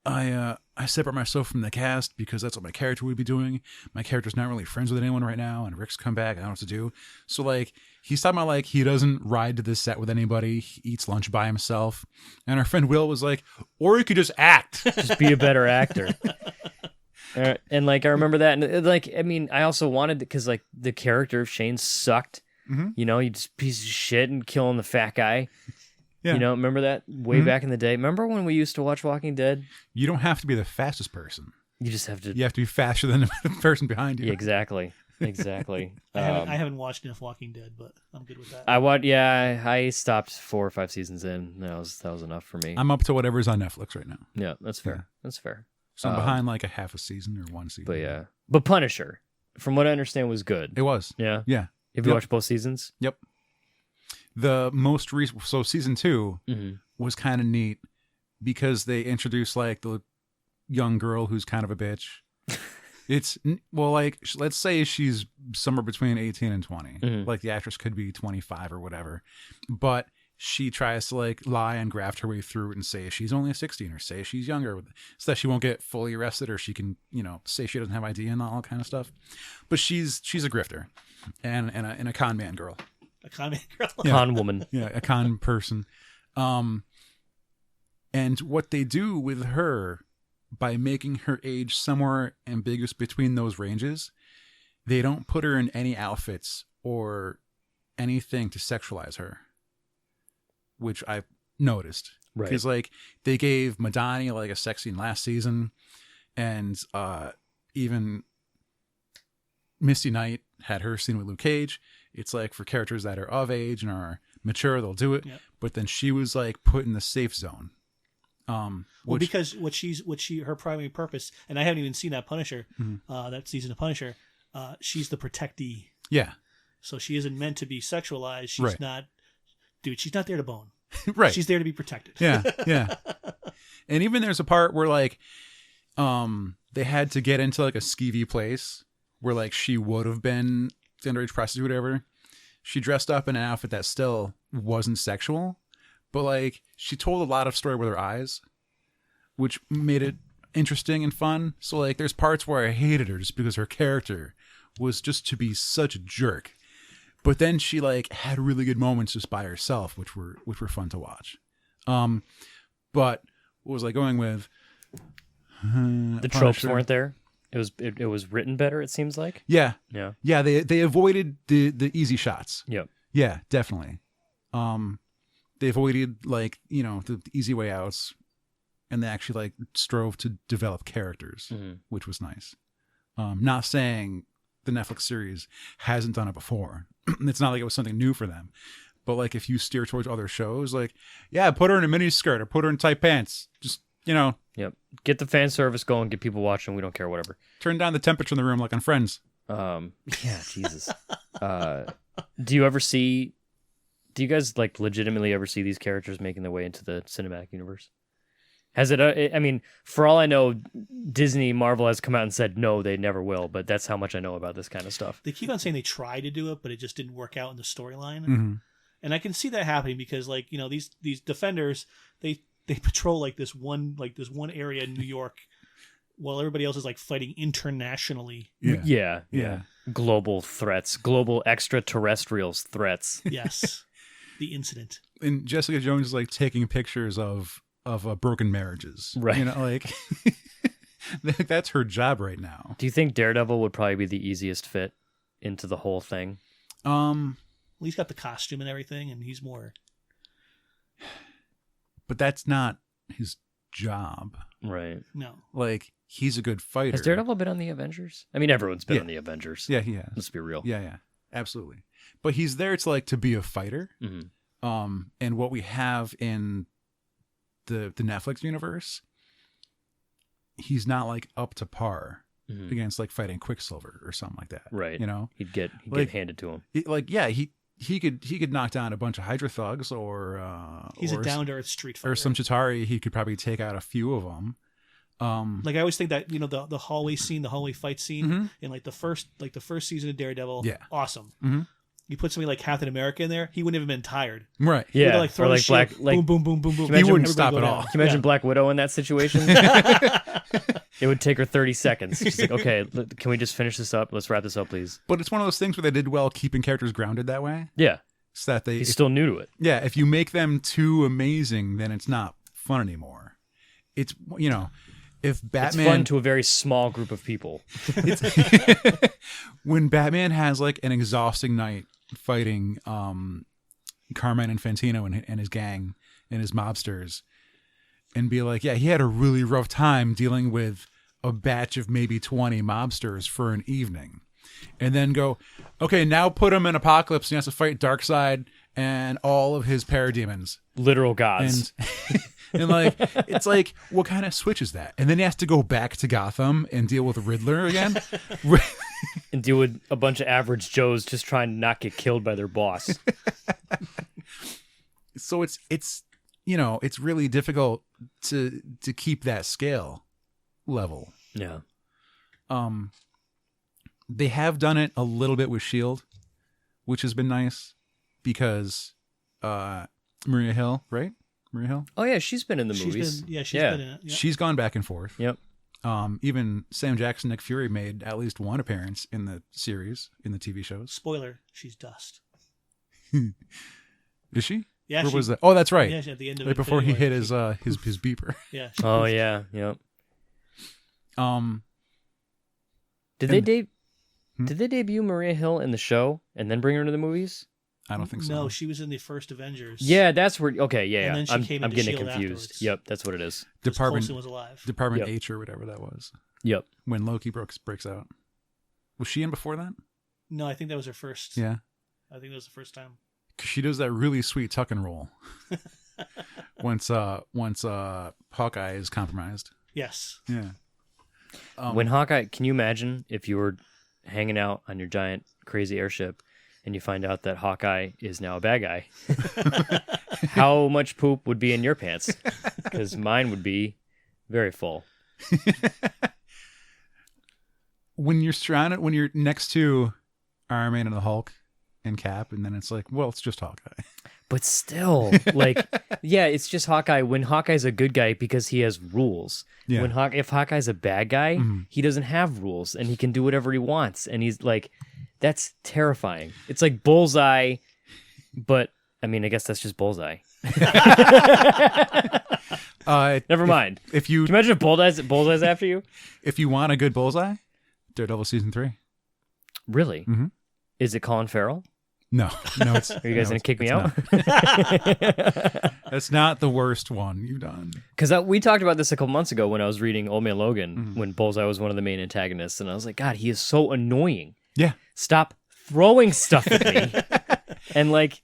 B: I separate myself from the cast because that's what my character would be doing. My character's not really friends with anyone right now, and Rick's come back. I don't know what to do. So like he's talking about like he doesn't ride to the set with anybody. He eats lunch by himself. And our friend Will was like, or he could just act.
A: Just be a better actor. And like I remember that, and like I mean, I also wanted because like the character of Shane sucked.
B: Mm-hmm.
A: He just piece of shit and killing the fat guy.
B: Yeah.
A: Remember that way back in the day? Remember when we used to watch Walking Dead?
B: You don't have to be the fastest person.
A: You just have to.
B: You have to be faster than the person behind you.
A: Yeah, exactly.
C: I haven't watched enough Walking Dead, but I'm good with that.
A: I stopped 4 or 5 seasons in. That was enough for me.
B: I'm up to whatever's on Netflix right now.
A: Yeah, that's fair.
B: Yeah.
A: That's fair.
B: So I'm behind like a half a season or 1 season.
A: But yeah. But Punisher, from what I understand, was good.
B: It was.
A: Yeah.
B: Yeah.
A: Have you watched both seasons?
B: Yep. The most recent, so season 2 was kind of neat because they introduced like the young girl who's kind of a bitch. It's like let's say she's somewhere between 18 and 20. Like the actress could be 25 or whatever, but she tries to like lie and graft her way through it and say she's only 16 or say she's younger so that she won't get fully arrested or she can say she doesn't have ID and all kind of stuff. But she's a grifter and a con man girl.
C: A con man girl.
A: Con woman.
B: Yeah, a con person. And what they do with her by making her age somewhere ambiguous between those ranges, they don't put her in any outfits or anything to sexualize her, which I noticed.
A: Right.
B: Because like they gave Madani like a sex scene last season, and even Misty Knight had her scene with Luke Cage. It's like for characters that are of age and are mature, they'll do it.
C: Yep.
B: But then she was like put in the safe zone.
C: Because her primary purpose, and I haven't even seen that Punisher, that season of Punisher. She's the protectee.
B: Yeah.
C: So she isn't meant to be sexualized. She's
B: Right.
C: not, dude. She's not there to bone.
B: Right.
C: She's there to be protected.
B: Yeah. Yeah. And even there's a part where like, they had to get into like a skeevy place where like she would have been the underage prostitute or whatever. She dressed up in an outfit that still wasn't sexual, but like she told a lot of story with her eyes, which made it interesting and fun. So like there's parts where I hated her just because her character was just to be such a jerk. But then she like had really good moments just by herself, which were fun to watch. But what was I going with?
A: The tropes weren't there. It was written better, it seems like.
B: Yeah.
A: Yeah.
B: Yeah, they avoided the easy shots.
A: Yep.
B: Yeah, definitely. They avoided like, the easy way outs, and they actually like strove to develop characters, which was nice. Not saying the Netflix series hasn't done it before. It's not like it was something new for them. But like if you steer towards other shows, like, yeah, put her in a mini skirt or put her in tight pants. Just,
A: Yep. Get the fan service going, get people watching, we don't care, whatever.
B: turn down the temperature in the room like on Friends.
A: Yeah, Jesus. Do you guys like legitimately ever see these characters making their way into the cinematic universe? Has it? I mean, for all I know, Disney, Marvel has come out and said no, they never will. But that's how much I know about this kind of stuff.
C: They keep on saying they tried to do it, but it just didn't work out in the storyline.
B: Mm-hmm.
C: And I can see that happening because, like, you know, these defenders, they patrol like this one area in New York, while everybody else is like fighting internationally.
A: Yeah. Global threats, global extraterrestrials threats.
C: Yes, the incident.
B: And Jessica Jones is like taking pictures of broken marriages,
A: right?
B: You know, like that's her job right now.
A: Do you think Daredevil would probably be the easiest fit into the whole thing?
C: Well, he's got the costume and everything, and he's more.
B: But that's not his job,
A: right?
C: No,
B: like he's a good fighter.
A: Has Daredevil been on the Avengers? I mean, everyone's been on the Avengers.
B: Yeah, he has.
A: Let's be real.
B: Yeah, absolutely. But he's there to be a fighter.
A: Mm-hmm.
B: And what we have in the Netflix universe, he's not like up to par against like fighting Quicksilver or something like that.
A: Right.
B: You know,
A: he'd get handed to him.
B: He could knock down a bunch of Hydra thugs or
C: he's a down to earth street fighter.
B: Or some Chitauri. He could probably take out a few of them.
C: Like I always think that, you know, the hallway scene, the hallway fight scene in like the first season of Daredevil, awesome.
B: Mm-hmm.
C: You put somebody like Captain America in there, he wouldn't have been tired.
B: Right.
C: He would, like, throw
A: or
C: the
A: like
C: shield,
A: Black, like
C: boom, boom, boom, boom, boom.
B: He wouldn't stop at all.
A: Can you imagine Black Widow in that situation? It would take her 30 seconds. She's like, okay, can we just finish this up? Let's wrap this up, please.
B: But it's one of those things where they did well keeping characters grounded that way.
A: Yeah.
B: So that
A: he's still new to it.
B: Yeah. If you make them too amazing, then it's not fun anymore. It's, you know, if Batman...
A: It's fun to a very small group of people.
B: When Batman has like an exhausting night fighting Carmine Infantino and his gang and his mobsters, and be like, yeah, he had a really rough time dealing with a batch of maybe 20 mobsters for an evening, and then go, okay, now put him in Apocalypse and he has to fight Darkseid and all of his parademons,
A: literal gods.
B: And like, it's like, what kind of switch is that? And then he has to go back to Gotham and deal with Riddler again.
A: And deal with a bunch of average Joes just trying to not get killed by their boss.
B: So it's you know, it's really difficult to keep that scale level.
A: Yeah.
B: They have done it a little bit with S.H.I.E.L.D., which has been nice because Maria Hill, right? Maria Hill?
A: Oh, yeah, she's been in the movies.
C: She's been in it. Yep.
B: She's gone back and forth.
A: Yep.
B: Even Sam Jackson, Nick Fury made at least one appearance in the series, in the TV shows.
C: Spoiler, she's dust.
B: Is she?
C: Yeah.
B: Where was that? Oh, that's right.
C: Yeah, at the end of
B: right before he hit his
C: War.
B: his beeper.
C: Yeah.
A: Oh, yeah. Yep. Did they debut Maria Hill in the show and then bring her into the movies?
B: I don't think so.
C: No, she was in the first Avengers.
A: Yeah, that's where. Okay, yeah,
C: And then she
A: I'm
C: came into
A: getting it
C: S.H.I.E.L.D.
A: confused.
C: afterwards.
A: Yep, that's what it is.
C: Coulson was alive.
B: Department
A: Yep.
B: H or whatever that was.
A: Yep.
B: When Loki breaks out. Was she in before that?
C: No, I think that was her first.
B: Yeah.
C: I think that was the first time.
B: 'Cause she does that really sweet tuck and roll. once Hawkeye is compromised.
C: Yes.
B: Yeah.
A: When Hawkeye, can you imagine if you were hanging out on your giant crazy airship and you find out that Hawkeye is now a bad guy? How much poop would be in your pants? Because mine would be very full.
B: When you're next to Iron Man and the Hulk and Cap, and then it's like, well, it's just Hawkeye.
A: But still, like, yeah, it's just Hawkeye. When Hawkeye's a good guy because he has rules.
B: Yeah.
A: If Hawkeye's a bad guy, he doesn't have rules and he can do whatever he wants. And he's like, that's terrifying. It's like Bullseye, but I mean, I guess that's just Bullseye. Never mind.
B: If you
A: Can you imagine if Bullseye's after you?
B: If you want a good Bullseye, Daredevil season 3.
A: Really?
B: Mm-hmm.
A: Is it Colin Farrell?
B: No, it's.
A: Are you guys going to kick me out?
B: That's not the worst one you've done.
A: Because we talked about this a couple months ago when I was reading Old Man Logan, when Bullseye was one of the main antagonists, and I was like, God, he is so annoying.
B: Yeah.
A: Stop throwing stuff at me. And like,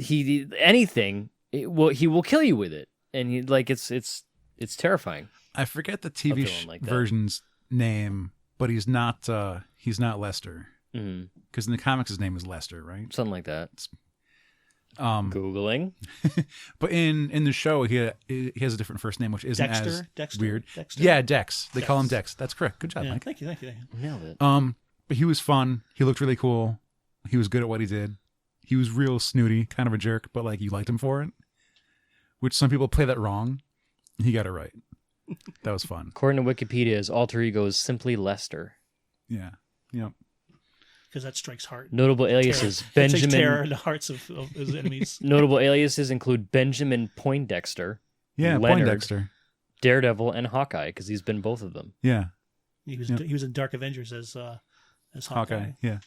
A: anything, he will kill you with it. And it's terrifying.
B: I forget the TV
A: like that.
B: version's name, but he's not Lester. Because in the comics his name is Lester, right?
A: Something like that.
B: Um,
A: Googling.
B: But in the show he has a different first name, which isn't as weird.
C: Dexter?
B: Yeah, Dex. They call him Dex. That's correct. Good job,
C: Yeah,
B: Mike.
C: thank you.
A: Nailed it.
B: But he was fun. He looked really cool. He was good at what he did. He was real snooty, kind of a jerk, but like you liked him for it. Which some people play that wrong. He got it right. That was fun.
A: According to Wikipedia, his alter ego is simply Lester.
B: Yeah. Yep.
C: Because that strikes heart.
A: Notable aliases:
C: It takes terror
A: Benjamin.
C: in the hearts of his enemies.
A: Notable aliases include Benjamin Poindexter,
B: Yeah,
A: Leonard,
B: Poindexter.
A: Daredevil, and Hawkeye, because he's been both of them.
B: Yeah.
C: He was in Dark Avengers as Hawkeye.
B: Yeah.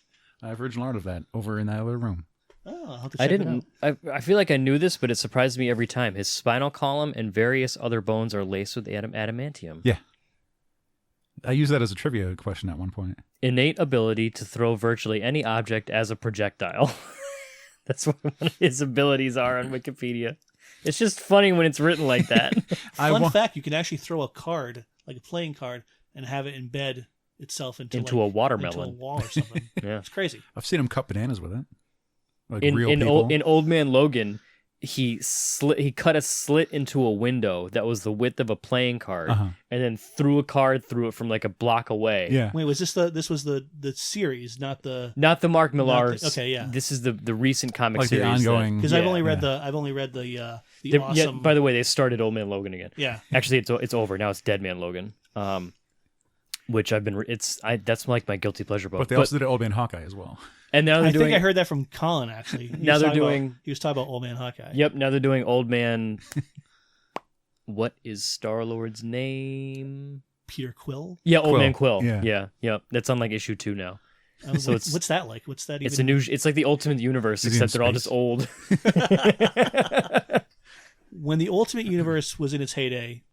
B: I have original art of that over in that other room.
C: Oh, I'll have to
A: I
C: check it
A: didn't.
C: out.
A: I feel like I knew this, but it surprised me every time. His spinal column and various other bones are laced with adamantium.
B: Yeah. I used that as a trivia question at one point.
A: Innate ability to throw virtually any object as a projectile. That's what one of his abilities are on Wikipedia. It's just funny when it's written like that.
C: Fun fact: you can actually throw a card, like a playing card, and have it embed itself into
A: a watermelon.
C: into a wall or something.
A: Yeah.
C: It's crazy.
B: I've seen him cut bananas with it. Like
A: in
B: real
A: in,
B: people.
A: in Old Man Logan, he cut a slit into a window that was the width of a playing card, and then threw a card through it from like a block away.
B: Yeah.
C: Wait, was this the series, not the
A: Mark Millar's?
C: Okay, yeah.
A: This is the recent comic
B: like
A: series.
B: the ongoing.
C: Because
A: Yeah,
C: I've only read
B: yeah.
C: the
A: Yeah,
C: awesome.
A: by the way, they started Old Man Logan again.
C: Yeah.
A: Actually, it's over now. It's Dead Man Logan, which I've been. That's like my guilty pleasure book.
B: But they also did Old Man Hawkeye as well.
A: And now they're
C: I
A: doing.
C: think I heard that from Colin actually.
A: Now they're doing.
C: He was talking about Old Man Hawkeye.
A: Yep. Now they're doing Old Man. What is Star-Lord's name?
C: Peter Quill.
A: Yeah, Old
B: Quill.
A: Man Quill.
B: Yeah.
A: Yep. That's on like issue 2 now. So
C: What's that like? What's that even?
A: It's a new. It's like the Ultimate Universe,
B: Is he in
A: except they're all
B: space?
A: just old.
C: When the Ultimate Universe was in its heyday,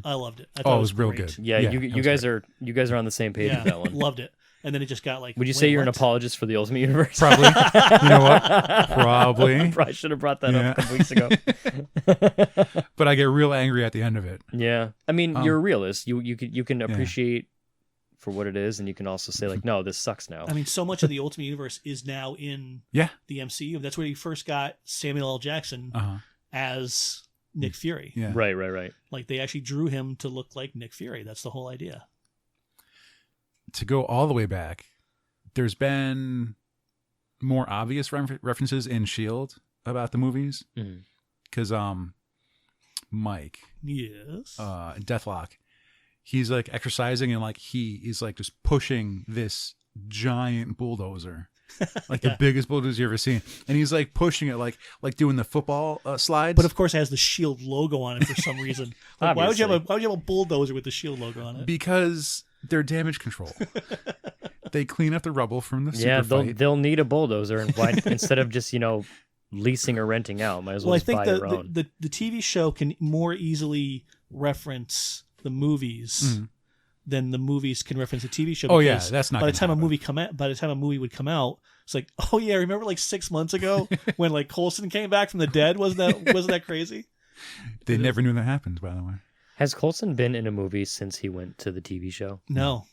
C: I loved it. I thought
B: Oh, it was real
C: great.
B: good.
A: Yeah,
B: Yeah,
A: you
B: that was
A: guys
B: great.
A: are on the same page
C: Yeah,
A: with that one.
C: loved it. And then it just got like.
A: Would you
C: wait,
A: say you're an
C: what?
A: apologist for the Ultimate Universe?
B: Probably. You know what? Probably.
A: Probably should have brought that
B: Yeah.
A: up a couple weeks ago.
B: But I get real angry at the end of it.
A: Yeah, I mean, you're a realist. You can appreciate for what it is, and you can also say like, no, this sucks now.
C: I mean, so much of the Ultimate Universe is now in
B: Yeah.
C: the MCU. That's where you first got Samuel L. Jackson as Nick Fury.
B: Yeah.
A: Right.
C: Like they actually drew him to look like Nick Fury. That's the whole idea.
B: To go all the way back, there's been more obvious references in S.H.I.E.L.D. about the movies. Because Mike,
C: Yes.
B: Deathlock, he's like exercising and like he is like just pushing this giant bulldozer. Like the biggest bulldozer you ever seen. And he's like pushing it like doing the football slides.
C: But of course, it has the Shield logo on it for some reason. Like, why would you
A: Obviously.
C: have a bulldozer with the Shield logo on it?
B: Because they're damage control. They clean up the rubble from the super
A: Yeah,
B: fight.
A: they'll need a bulldozer, and why instead of just leasing or renting out, might as well,
C: Well, I
A: just
C: think
A: buy your own.
C: the TV show can more easily reference the movies than the movies can reference the TV show.
B: Oh, yeah,
C: because
B: that's not
C: by the
B: gonna
C: time
B: happen.
C: by the time a movie would come out, it's like, oh yeah, remember like 6 months ago when like Coulson came back from the dead? Wasn't that crazy?
B: They never knew that happened, by the way.
A: Has Coulson been in a movie since he went to the TV show?
C: No,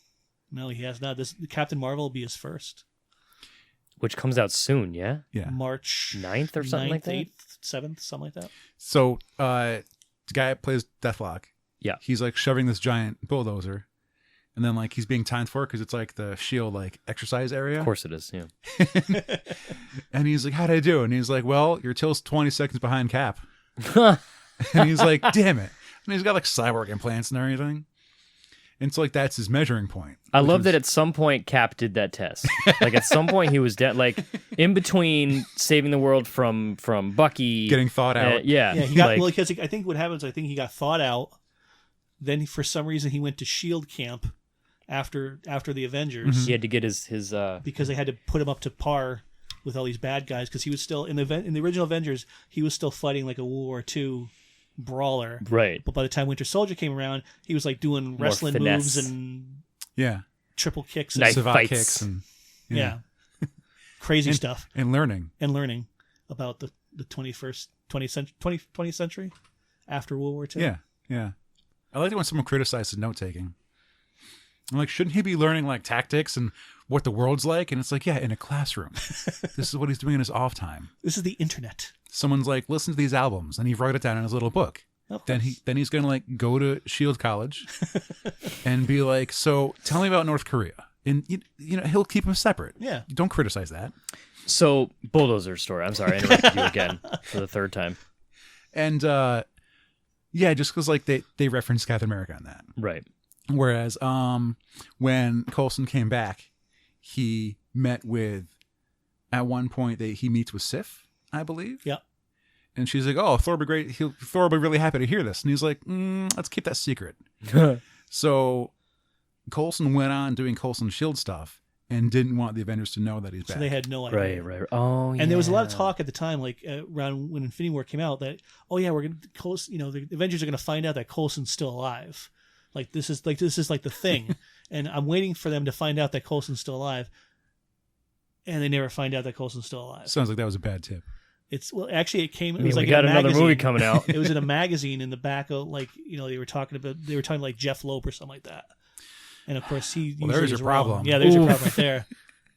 C: he has not. This Captain Marvel will be his first.
A: Which comes out soon, yeah?
B: Yeah.
C: March
A: 9th or something like that?
C: 8th, 7th, something like that.
B: So the guy that plays Deathlock,
A: Yeah.
B: he's like shoving this giant bulldozer, and then like he's being timed for it because it's like the S.H.I.E.L.D. like exercise area.
A: Of course it is, yeah.
B: And he's like, how'd I do? And he's like, well, your till's 20 seconds behind Cap. And he's like, damn it. And he's got like cyborg implants and everything. And so like that's his measuring point.
A: I love that at some point Cap did that test. Like at some point he was like in between saving the world from Bucky,
B: Getting thawed out.
C: Yeah, he got
A: like,
C: because I think what happens. I think he got thawed out. Then for some reason he went to Shield camp after the Avengers
A: he had to get his
C: because they had to put him up to par with all these bad guys because he was still in the original Avengers. He was still fighting like a World War II brawler.
A: right.
C: But by the time Winter Soldier came around, he was like doing wrestling
A: finesse.
C: moves and
B: Yeah.
C: triple kicks and
A: Knife
B: Savate
A: fights.
B: kicks and
C: yeah. Crazy stuff.
B: and learning.
C: And learning about the 20th century after World War II.
B: Yeah. Yeah. I like it when someone criticizes note taking. I'm like, shouldn't he be learning like tactics and what the world's like, and it's like, yeah, in a classroom. This is what he's doing in his off time.
C: This is the internet.
B: Someone's like, listen to these albums, and he wrote it down in his little book. Then he's gonna like go to Shield College and be like, so tell me about North Korea, and you know he'll keep them separate.
C: Yeah,
B: don't criticize that.
A: So bulldozer story. I'm sorry, I interrupted you again for the third time.
B: And yeah, just because like they referenced Captain America on that,
A: right?
B: Whereas when Coulson came back, he met with at one point he meets with Sif, I believe.
C: Yeah.
B: And she's like, "Oh, Thor will be great. Thor will be really happy to hear this." And he's like, "Let's keep that secret." So Coulson went on doing Coulson Shield stuff and didn't want the Avengers to know that he's back.
C: So they had no idea.
A: Right. Oh, yeah.
C: And there was a lot of talk at the time, like around when Infinity War came out, that we're going to Coulson. You know, the Avengers are going to find out that Coulson's still alive. Like this is like the thing, and I'm waiting for them to find out that Coulson's still alive. And they never find out that Coulson's still alive.
B: Sounds like that was a bad tip.
C: Actually, it came. It was like
A: we got
C: in a
A: another
C: magazine.
A: movie coming out.
C: It was in a magazine in the back of they were talking like Jeff Loeb or something like that. And of course, he.
B: Well, there's your problem.
C: Yeah, there's your problem right there.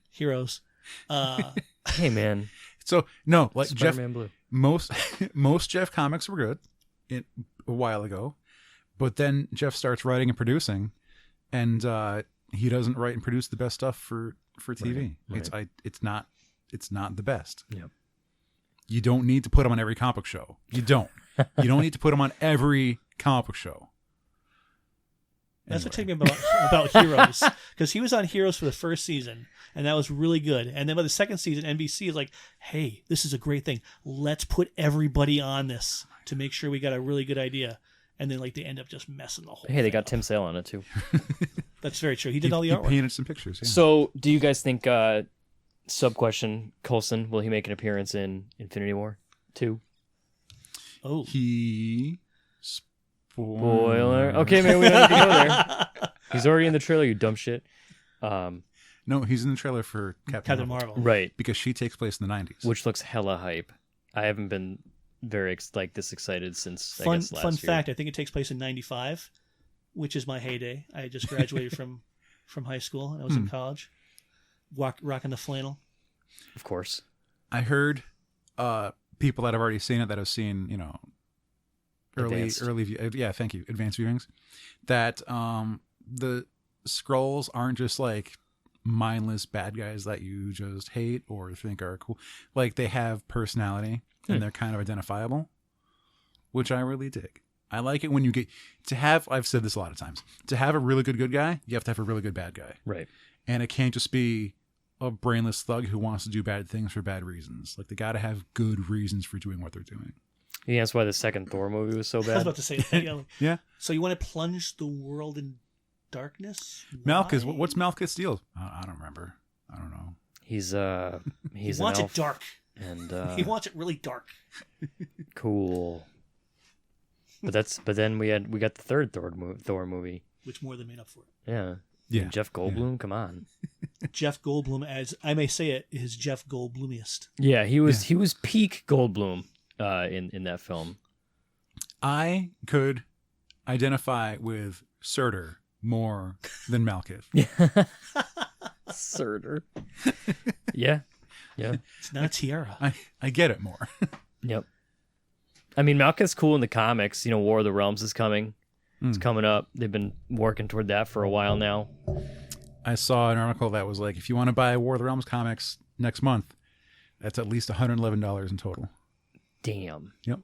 C: Heroes.
A: Hey man.
B: So no, like
A: Spider-Man
B: Jeff.
A: Blue.
B: Most Jeff comics were good, a while ago, but then Jeff starts writing and producing, and he doesn't write and produce the best stuff for TV.
A: Right.
B: It's not the best.
A: Yep.
B: You don't need to put him on every comic book show. You don't. You don't need to put him on every comic book show.
C: That's what took me about Heroes, because he was on Heroes for the first season, and that was really good. And then by the second season, NBC is like, "Hey, this is a great thing. Let's put everybody on this to make sure we got a really good idea." And then like they end up just messing the whole.
A: Hey, they got
C: up.
A: Tim Sale on it too.
C: That's very true. He did all the artwork.
B: He painted some pictures. Yeah.
A: So, do you guys think? Sub question: Coulson, will he make an appearance in Infinity War 2?
C: Oh,
B: he.
A: Spoiler. Okay, man, we don't need to go there. He's already in the trailer, you dumb shit.
B: No, he's in the trailer for
C: Captain Marvel.
A: Right.
B: Because she takes place in the 90s.
A: Which looks hella hype. I haven't been very this excited since
C: Fun
A: last year.
C: fact, I think it takes place in 95, which is my heyday. I had just graduated from high school, and I was in college. Rocking the flannel.
A: Of course.
B: I heard people that have already seen it, that have seen, early thank you, advanced viewings, that the Skrulls aren't just like mindless bad guys that you just hate or think are cool. Like they have personality and they're kind of identifiable, which I really dig. I like it when you get to have, I've said this a lot of times, to have a really good guy, you have to have a really good bad guy.
A: Right.
B: And it can't just be a brainless thug who wants to do bad things for bad reasons. Like they got to have good reasons for doing what they're doing.
A: Yeah, that's why the second Thor movie was so bad.
C: I was about to say that.
B: Yeah.
C: So you want to plunge the world in darkness?
B: Malkus, what's Malkus' deal? I don't remember. I don't know.
A: He's
C: he wants it dark,
A: and
C: he wants it really dark.
A: Cool. But then we got the third Thor movie,
C: which more than made up for it.
A: Yeah.
B: Yeah.
A: And Jeff Goldblum, come on.
C: Jeff Goldblum, as I may say it, is Jeff Goldblumiest.
A: Yeah, he was peak Goldblum in that film.
B: I could identify with Surtur more than Malkuth.
A: Surtur. Yeah.
C: It's not a tiara.
B: I get it more.
A: Yep. I mean, Malkuth's cool in the comics. War of the Realms is coming. It's coming up. They've been working toward that for a while now.
B: I saw an article that was like, if you want to buy War of the Realms comics next month, that's at least $111 in total.
A: Damn.
B: Yep.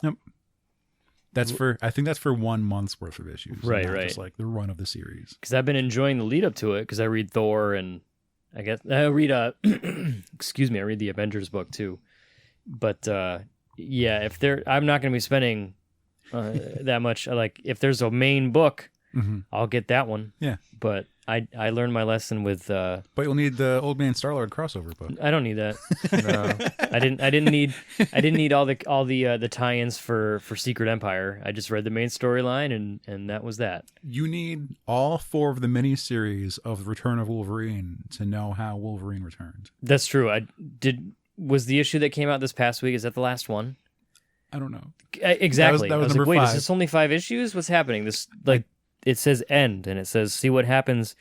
B: I think that's for 1 month's worth of issues.
A: Right.
B: Just like the run of the series.
A: Because I've been enjoying the lead up to it. Because I read Thor and I read I read the Avengers book too. But yeah, I'm not going to be spending that much. Like if there's a main book, I'll get that one.
B: Yeah.
A: But I learned my lesson with.
B: But you'll need the Old Man Star-Lord crossover book.
A: I don't need that. No, I didn't need all the tie-ins for Secret Empire. I just read the main storyline and that was that.
B: You need all 4 of the miniseries of Return of Wolverine to know how Wolverine returned.
A: That's true. Was the issue that came out this past week? Is that the last one?
B: I don't know.
A: Exactly.
B: That was
A: I was
B: number
A: like, wait,
B: 5.
A: is this only 5 issues? What's happening? This it says end and it says see what happens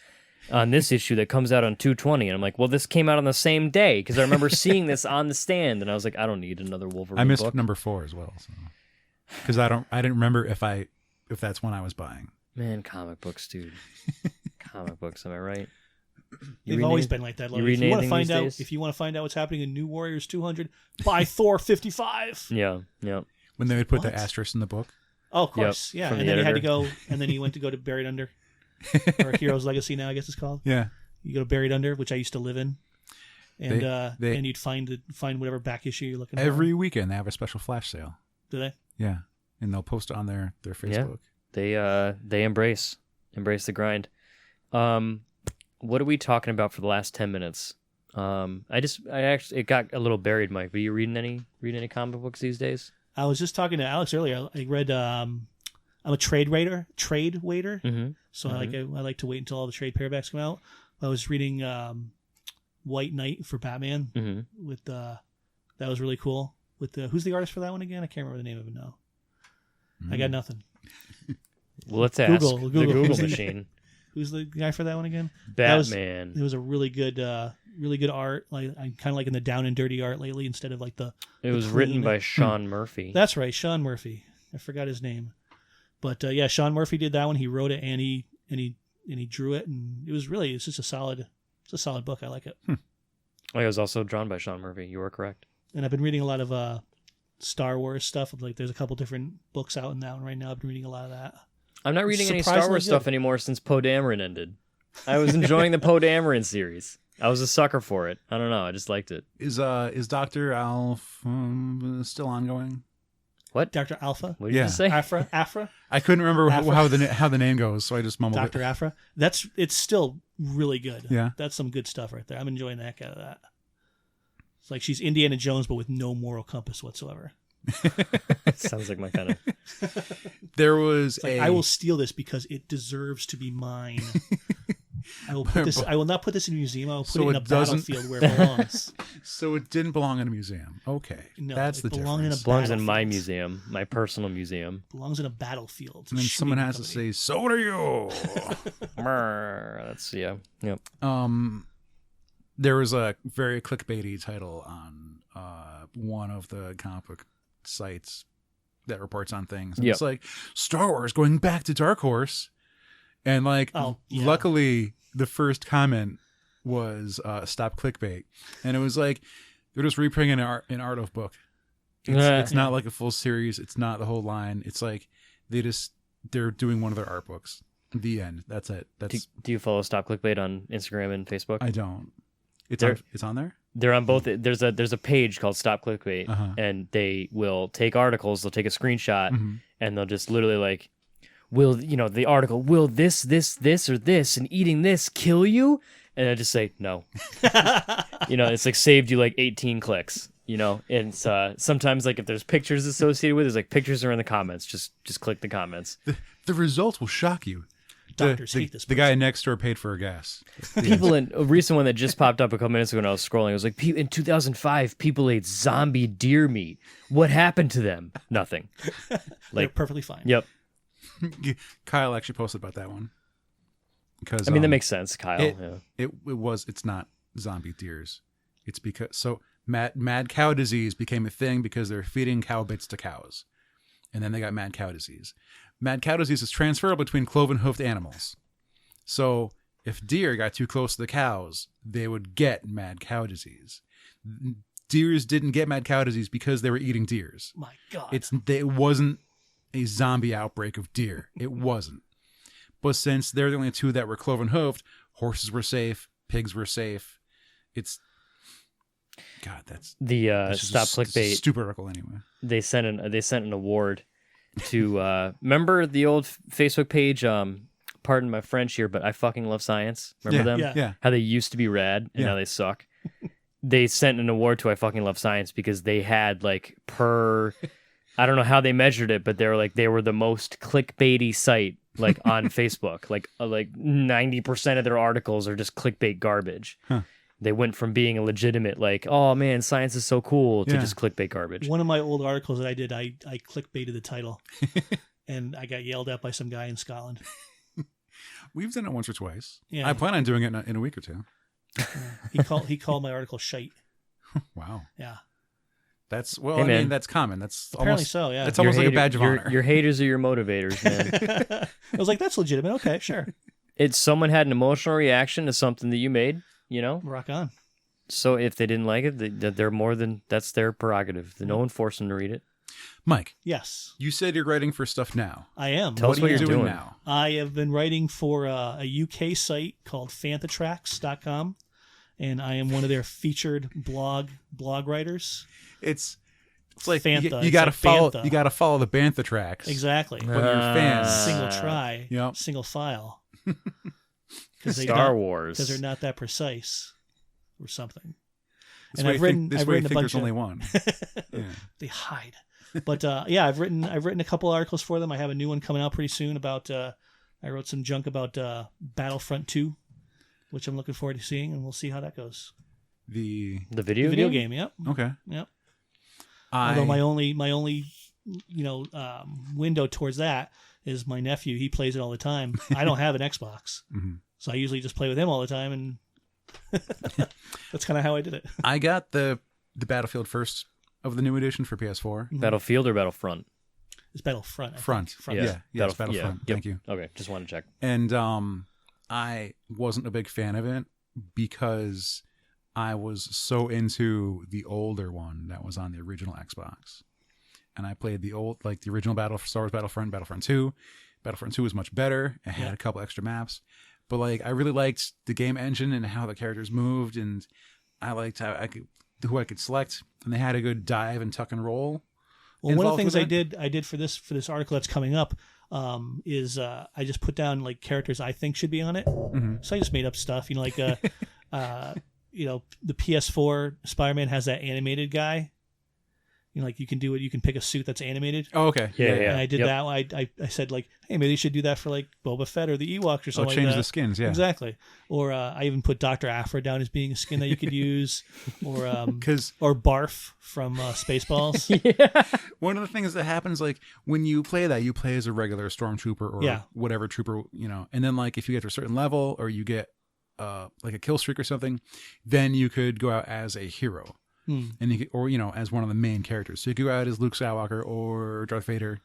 A: on this issue that comes out on 2/20, and I'm like, well, this came out on the same day because I remember seeing this on the stand, and I was like, I don't need another Wolverine.
B: I missed
A: book.
B: number 4 as well, because I didn't remember if that's one I was buying.
A: Man, comic books, dude. Comic books, am I right?
C: They've always been like that. Like, if you want to find out what's happening in New Warriors 200, buy Thor 55.
A: Yeah.
B: When they would put the asterisk in the book.
C: Oh, of course, yeah. And then he had to go, and then he went to go to Buried Under, or Hero's Legacy now, I guess it's called.
B: Yeah.
C: You go to Buried Under, which I used to live in, and and you'd find whatever back issue you're looking for.
B: Every weekend they have a special flash sale.
C: Do they?
B: Yeah, and they'll post it on their Facebook.
A: Yeah. They embrace the grind. What are we talking about for the last 10 minutes? It got a little buried, Mike. Are you reading any comic books these days?
C: I was just talking to Alex earlier. I read. I'm a trade waiter.
A: Mm-hmm.
C: So I like to wait until all the trade paperbacks come out. I was reading White Knight for Batman.
A: Mm-hmm.
C: With that was really cool. With who's the artist for that one again? I can't remember the name of it now. I got nothing.
A: Well, let's ask
C: Google.
A: the Google machine.
C: Who's the guy for that one again?
A: Batman.
C: It was a really good art. Like I'm kind of like in the down and dirty art lately instead of like the.
A: It was written by Sean Murphy.
C: That's right, Sean Murphy. I forgot his name, but yeah, Sean Murphy did that one. He wrote it and he drew it, and it's just a solid book. I like it.
A: Oh, it was also drawn by Sean Murphy. You were correct.
C: And I've been reading a lot of Star Wars stuff. Like there's a couple different books out in that one right now. I've been reading a lot of that.
A: I'm not reading any Star Wars stuff anymore since Poe Dameron ended. I was enjoying the Poe Dameron series. I was a sucker for it. I don't know. I just liked it.
B: Is Dr. Alf still ongoing?
A: What?
C: Dr. Alpha?
A: What did you say?
C: Afra?
B: I couldn't remember how the name goes, so I just mumbled
C: Dr. Afra? It's still really good.
B: Yeah.
C: That's some good stuff right there. I'm enjoying the heck out of that. It's like she's Indiana Jones, but with no moral compass whatsoever.
A: Sounds like my kind of.
B: There was
C: I will steal this because it deserves to be mine. I will not put this in a museum. I will put it in a battlefield where it belongs.
B: So it didn't belong in a museum. Okay,
C: no,
B: that's the difference.
A: It belongs in my museum, my personal museum.
C: Belongs in a battlefield.
B: And then someone has to say, "So do you."
A: That's Yep.
B: There was a very clickbaity title on one of the comic book sites that reports on things. It's like Star Wars going back to Dark Horse, and luckily the first comment was stop clickbait, and it was like they're just reprinting an art of book. It's not like a full series. It's not the whole line. It's like they're doing one of their art books. The end. That's it.
A: Do you follow Stop Clickbait on Instagram and Facebook?
B: I don't. It's on there.
A: They're on both. There's a page called Stop Clickbait, and they will take articles. They'll take a screenshot, and they'll just literally like, the article, will this, or this, and eating this kill you? And I just say no. It's like saved you like 18 clicks. And sometimes like if there's pictures associated with it, there's like pictures are in the comments. Just click the comments.
B: The results will shock you.
C: Doctors hate this person.
B: The guy next door paid for a gas.
A: People in a recent one that just popped up a couple minutes ago when I was scrolling, it was like, in 2005, people ate zombie deer meat. What happened to them? Nothing.
C: They're perfectly fine.
A: Yep.
B: Kyle actually posted about that one. Because
A: that makes sense, Kyle.
B: It's not zombie deers. It's because mad cow disease became a thing because they're feeding cow bits to cows, and then they got mad cow disease. Mad cow disease is transferable between cloven-hoofed animals. So if deer got too close to the cows, they would get mad cow disease. Deers didn't get mad cow disease because they were eating deers.
C: My God.
B: It wasn't a zombie outbreak of deer. It wasn't. But since they're the only two that were cloven-hoofed, horses were safe, pigs were safe. That's
A: Stop Clickbait
B: stupid article anyway.
A: They sent an award to remember the old Facebook page. Pardon my French here, but I fucking love science. Remember them?
B: Yeah.
A: How they used to be rad and now they suck. They sent an award to I fucking love science because they had like I don't know how they measured it, but they were the most clickbaity site like on Facebook. Like 90% of their articles are just clickbait garbage.
B: Huh.
A: They went from being a legitimate like, oh man, science is so cool to just clickbait garbage.
C: One of my old articles that I did, I clickbaited the title, and I got yelled at by some guy in Scotland.
B: We've done it once or twice.
C: Yeah.
B: I plan on doing it in a week or two.
C: He called my article shite.
B: Wow.
C: Yeah.
B: That's
A: Hey, man.
B: mean, that's common. That's
C: Apparently
B: almost
C: so. Yeah.
B: That's almost like a badge of honor.
A: Your haters are your motivators, man.
C: I was like, that's legitimate. Okay, sure.
A: It's someone had an emotional reaction to something that you made, you know?
C: Rock on.
A: So if they didn't like it, they're more than that's their prerogative. No one forced them to read it.
B: Mike,
C: Yes,
B: you said you're writing for stuff now.
C: I am.
A: Tell us what
B: are you
A: you're doing
B: now?
C: I have been writing for a UK site called fanthatracks.com, and I am one of their featured blog writers.
B: It's like
C: Fantha.
B: you got to
C: It's
B: follow.
C: Bantha.
B: You got to follow the Bantha tracks.
C: Exactly.
B: When you're fans.
C: Single try.
B: Yep.
C: Single file.
A: Star Wars.
C: Because they're not that precise or something.
B: This
C: And
B: way
C: I've written
B: this
C: I've
B: way
C: written a
B: think
C: bunch
B: there's only
C: of
B: one. Yeah.
C: they hide. But yeah, I've written a couple articles for them. I have a new one coming out pretty soon about I wrote some junk about Battlefront 2, which I'm looking forward to seeing, and we'll see how that goes.
B: The
A: video
C: game, yep.
B: okay.
C: Yep. Although my only window towards that is my nephew. He plays it all the time. I don't have an Xbox, so I usually just play with him all the time, and that's kind of how I did it.
B: I got the Battlefield first of the new edition for PS4.
A: Battlefield or Battlefront?
C: It's Battlefront. I
B: Front.
C: think. Front.
B: Yeah. Yes, Battlefront.
A: Yep.
B: Thank you.
A: Okay, just want to check.
B: And I wasn't a big fan of it because I was so into the older one that was on the original Xbox. And I played the original Star Wars Battlefront 2. Battlefront 2 was much better. It had a couple extra maps. But I really liked the game engine and how the characters moved, and I liked who I could select, and they had a good dive and tuck and roll.
C: Well, one of the things I did for this article that's coming up is I just put down characters I think should be on it.
B: Mm-hmm.
C: So I just made up stuff, the PS4 Spider-Man has that animated guy. You can do it. You can pick a suit that's animated.
B: Oh, okay.
A: Yeah.
C: And I did that. I said hey, maybe they should do that for Boba Fett or the Ewoks or something.
B: Change
C: like that.
B: the skins. Yeah,
C: exactly. Or I even put Dr. Aphra down as being a skin that you could use, or or Barf from Spaceballs.
B: One of the things that happens when you play that, you play as a regular stormtrooper or whatever trooper, and then if you get to a certain level or you get a kill streak or something, then you could go out as a hero. And you could, as one of the main characters. So you could go out as Luke Skywalker or Darth Vader,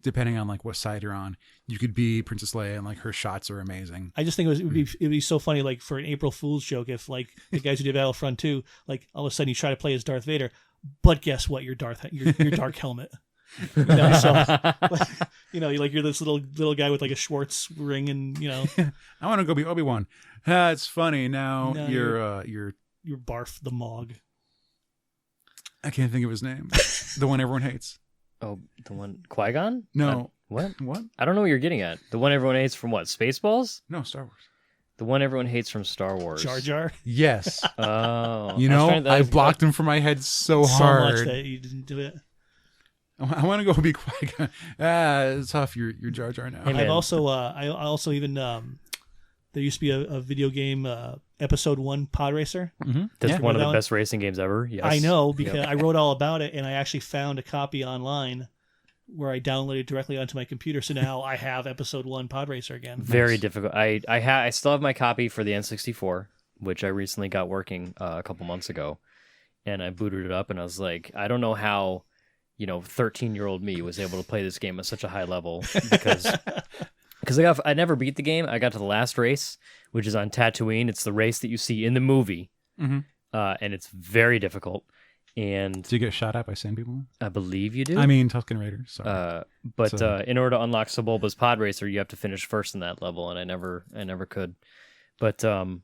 B: depending on what side you're on. You could be Princess Leia, and her shots are amazing.
C: I just think it'd be so funny, for an April Fool's joke, if the guys who did Battlefront 2, all of a sudden you try to play as Darth Vader, but guess what? You're your dark helmet. So you're this little guy with a Schwartz ring, and
B: I want to go be Obi-Wan. It's funny now. You're
C: Barf the Mog.
B: I can't think of his name. The one everyone hates.
A: Oh, the one Qui-Gon?
B: No.
A: What?
B: What?
A: I don't know what you're getting at. The one everyone hates from what? Spaceballs?
B: No, Star Wars.
A: The one everyone hates from Star Wars.
C: Jar Jar.
B: Yes.
A: Oh.
B: I blocked him from my head so
C: much
B: hard.
C: that you didn't do it.
B: I want to go be Qui-Gon. It's tough. You're Jar Jar now.
A: Hey, man.
C: I've also I also even there used to be a video game episode 1 Pod Racer.
B: Mm-hmm.
A: That's one of the
C: That
A: best racing games ever. Yes.
C: I know, because I wrote all about it, and I actually found a copy online where I downloaded directly onto my computer. So now I have episode 1 Pod Racer again.
A: Very difficult. I still have my copy for the N64, which I recently got working a couple months ago, and I booted it up, and I was like, I don't know how 13-year-old me was able to play this game at such a high level because I never beat the game. I got to the last race, which is on Tatooine. It's the race that you see in the movie, and it's very difficult. And
B: do you get shot at by sand people?
A: I believe you do.
B: I mean, Tusken Raiders. Sorry.
A: In order to unlock Sebulba's Pod Racer, you have to finish first in that level, and I never could. But the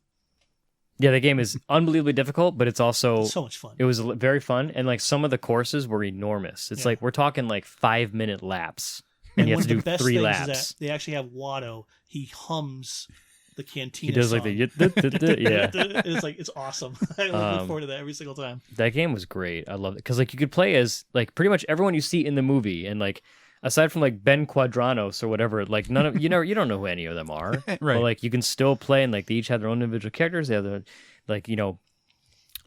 A: game is unbelievably difficult, but it's also
C: so much fun.
A: It was very fun, and some of the courses were enormous. It's we're talking 5-minute laps. And you have to do 3 laps.
C: Is that they actually have Watto. He hums the Cantina.
A: He does
C: song.
A: yeah.
C: It's awesome. I look forward to that every single time.
A: That game was great. I love it because you could play as pretty much everyone you see in the movie, and aside from Ben Quadranos or whatever, none of you don't know who any of them are.
B: Right.
A: But you can still play, and they each have their own individual characters. They have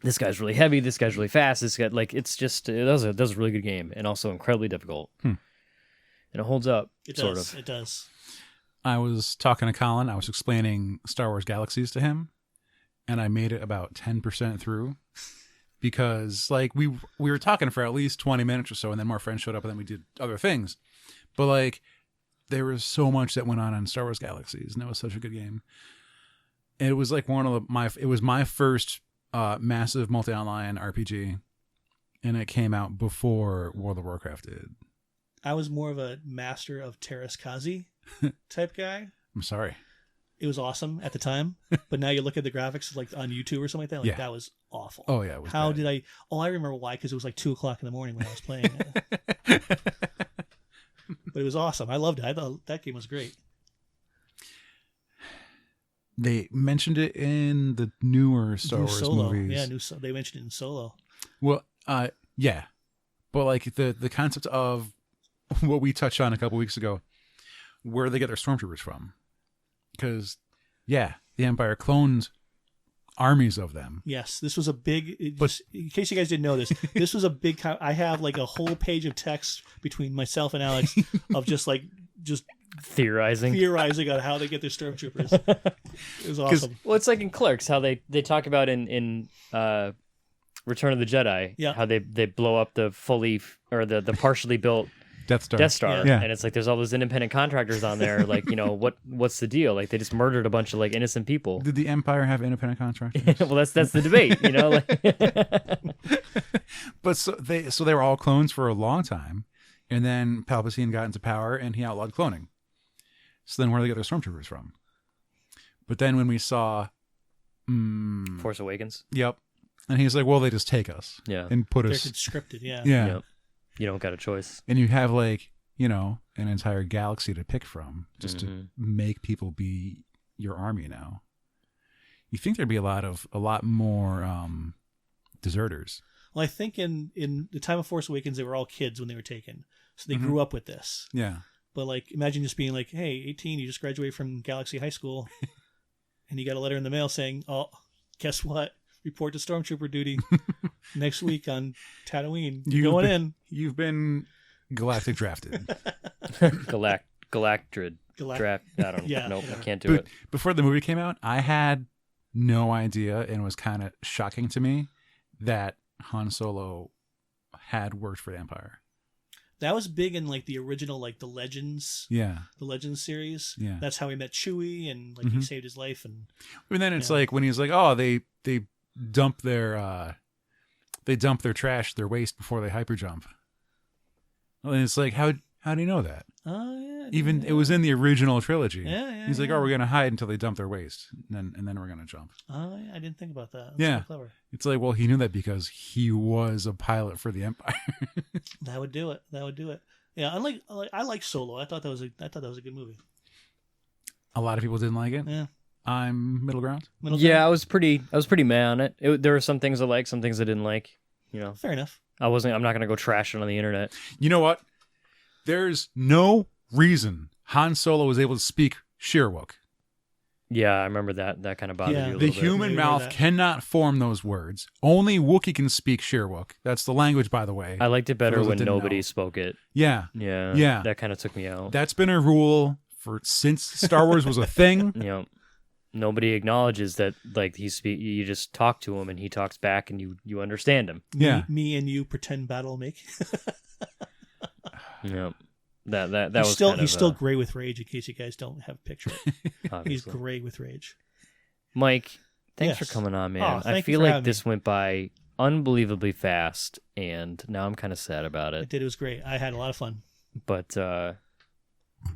A: this guy's really heavy. This guy's really fast. This guy it does a really good game, and also incredibly difficult. And it holds up,
C: It
A: sort
C: does.
A: of.
C: It does.
B: I was talking to Colin. I was explaining Star Wars Galaxies to him, and I made it about 10% through because like we were talking for at least 20 minutes or so, and then more friends showed up, and then we did other things. But like there was so much that went on in Star Wars Galaxies, and it was such a good game. And it was like it was my first massive multi-online RPG, and it came out before World of Warcraft did.
C: I was more of a master of Terras Kazi type guy.
B: I'm sorry.
C: It was awesome at the time, but now you look at the graphics like on YouTube or something like that. Like that was awful.
B: Oh yeah, it was
C: how
B: bad.
C: did I? Oh, I remember why, because it was like 2:00 in the morning when I was playing it. But it was awesome. I loved it. I thought that game was great.
B: They mentioned it in the newer Star Wars
C: Solo.
B: movies.
C: Yeah, they mentioned it in Solo.
B: Well, yeah, but like the concept of what we touched on a couple weeks ago, where they get their stormtroopers from, because the Empire cloned armies of them.
C: Yes, this was a big. In case you guys didn't know this, this was a big. I have like a whole page of text between myself and Alex of just
A: theorizing
C: on how they get their stormtroopers. It was awesome.
A: Well, it's like in Clerks, how they talk about in Return of the Jedi, how they blow up the the partially built
B: Death Star.
A: Yeah. And it's like there's all those independent contractors on there. Like, what's the deal? Like they just murdered a bunch of like innocent people.
B: Did the Empire have independent contractors?
A: Well, that's the debate,
B: But so they were all clones for a long time, and then Palpatine got into power and he outlawed cloning. So then where do they get their stormtroopers from? But then when we saw
A: Force Awakens.
B: Yep. And he's like, well, they just take us.
A: Yeah.
B: And put
C: They're
B: us.
C: conscripted, yeah.
B: Yeah.
A: Yep. You don't got a choice.
B: And you have like, an entire galaxy to pick from just to make people be your army now. You think there'd be a lot more deserters.
C: Well, I think in the time of Force Awakens, they were all kids when they were taken. So they grew up with this.
B: Yeah.
C: But like, imagine just being like, hey, 18, you just graduated from Galaxy High School, and you got a letter in the mail saying, oh, guess what? Report to Stormtrooper duty next week on Tatooine. You're going in.
B: You've been galactic drafted.
A: Galactrid. Draft. I don't know. Nope, I can't do it.
B: Before the movie came out, I had no idea, and it was kind of shocking to me that Han Solo had worked for the Empire.
C: That was big in like the original, like the Legends.
B: Yeah.
C: The Legends series.
B: Yeah.
C: That's how he met Chewie, and like he saved his life. And
B: then it's like when he's like, oh, they dump their trash, their waste before they hyperjump. And it's like, how do you know that?
C: Oh yeah.
B: Even it was in the original trilogy.
C: Yeah.
B: He's like, oh, we're gonna hide until they dump their waste, and then we're gonna jump.
C: Oh, yeah, I didn't think about that.
B: That's
C: so clever.
B: It's like, well, he knew that because he was a pilot for the Empire.
C: That would do it. Yeah, I like Solo. I thought that was a good movie.
B: A lot of people didn't like it.
C: Yeah.
B: I'm middle ground.
A: Yeah, I was pretty mad on it. There were some things I liked, some things I didn't like.
C: Fair enough.
A: I'm not gonna go trash it on the internet.
B: You know what? There's no reason Han Solo was able to speak Shirwook.
A: Yeah, I remember that kind of bothered you a little
B: The
A: bit.
B: human mouth cannot form those words. Only Wookiee can speak Shirwook. That's the language, by the way.
A: I liked it better when nobody
B: know.
A: spoke it.
B: Yeah.
A: Yeah. That kind of took me out.
B: That's been a rule since Star Wars was a thing.
A: Nobody acknowledges that, like, you just talk to him and he talks back and you understand him.
B: Yeah.
C: Me and you pretend battle make.
A: Yeah. That was
C: he's still gray with rage, in case you guys don't have a picture. He's
A: Obviously.
C: gray with rage.
A: Mike, thanks
C: Yes.
A: for coming on, man.
C: Oh,
A: I
C: thank you
A: feel
C: for
A: like
C: having
A: this went by unbelievably fast, and now I'm kind of sad about it.
C: It was great. I had a lot of fun.
A: But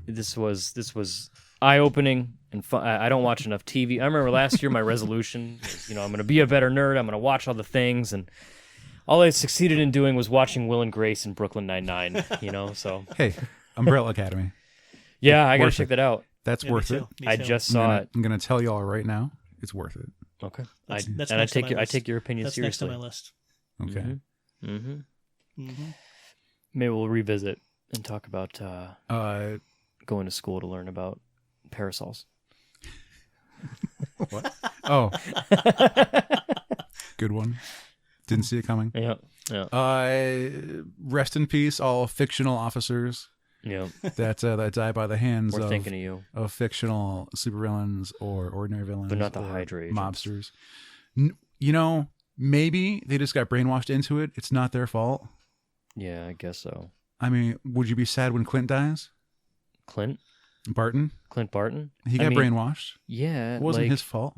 A: this was eye-opening and fun. I don't watch enough TV. I remember last year my resolution was, I'm going to be a better nerd. I'm going to watch all the things, and all I succeeded in doing was watching Will and Grace and Brooklyn Nine-Nine. So
B: Hey, Umbrella Academy.
A: yeah, I got to
B: Worth
A: check
B: it.
A: that out.
B: That's worth it.
A: I just saw it.
B: I'm gonna tell you all right now. It's worth it.
A: Okay,
C: That's
A: I
C: next on my
A: take
C: list.
A: your opinion
C: That's
A: seriously.
C: next on my list.
B: Okay.
A: Maybe we'll revisit and talk about
B: Uh,
A: going to school to learn about parasols.
B: what? Oh, good one. Didn't see it coming.
A: Yeah.
B: Rest in peace, all fictional officers
A: Yeah.
B: that die by the hands
A: We're thinking of you.
B: of fictional supervillains or ordinary villains,
A: But not the
B: or
A: Hydra agents.
B: mobsters. Maybe they just got brainwashed into it. It's not their fault.
A: Yeah, I guess so.
B: I mean, would you be sad when Clint dies?
A: Clint
B: Barton?
A: Barton?
B: He got brainwashed.
A: Yeah.
B: It wasn't his fault.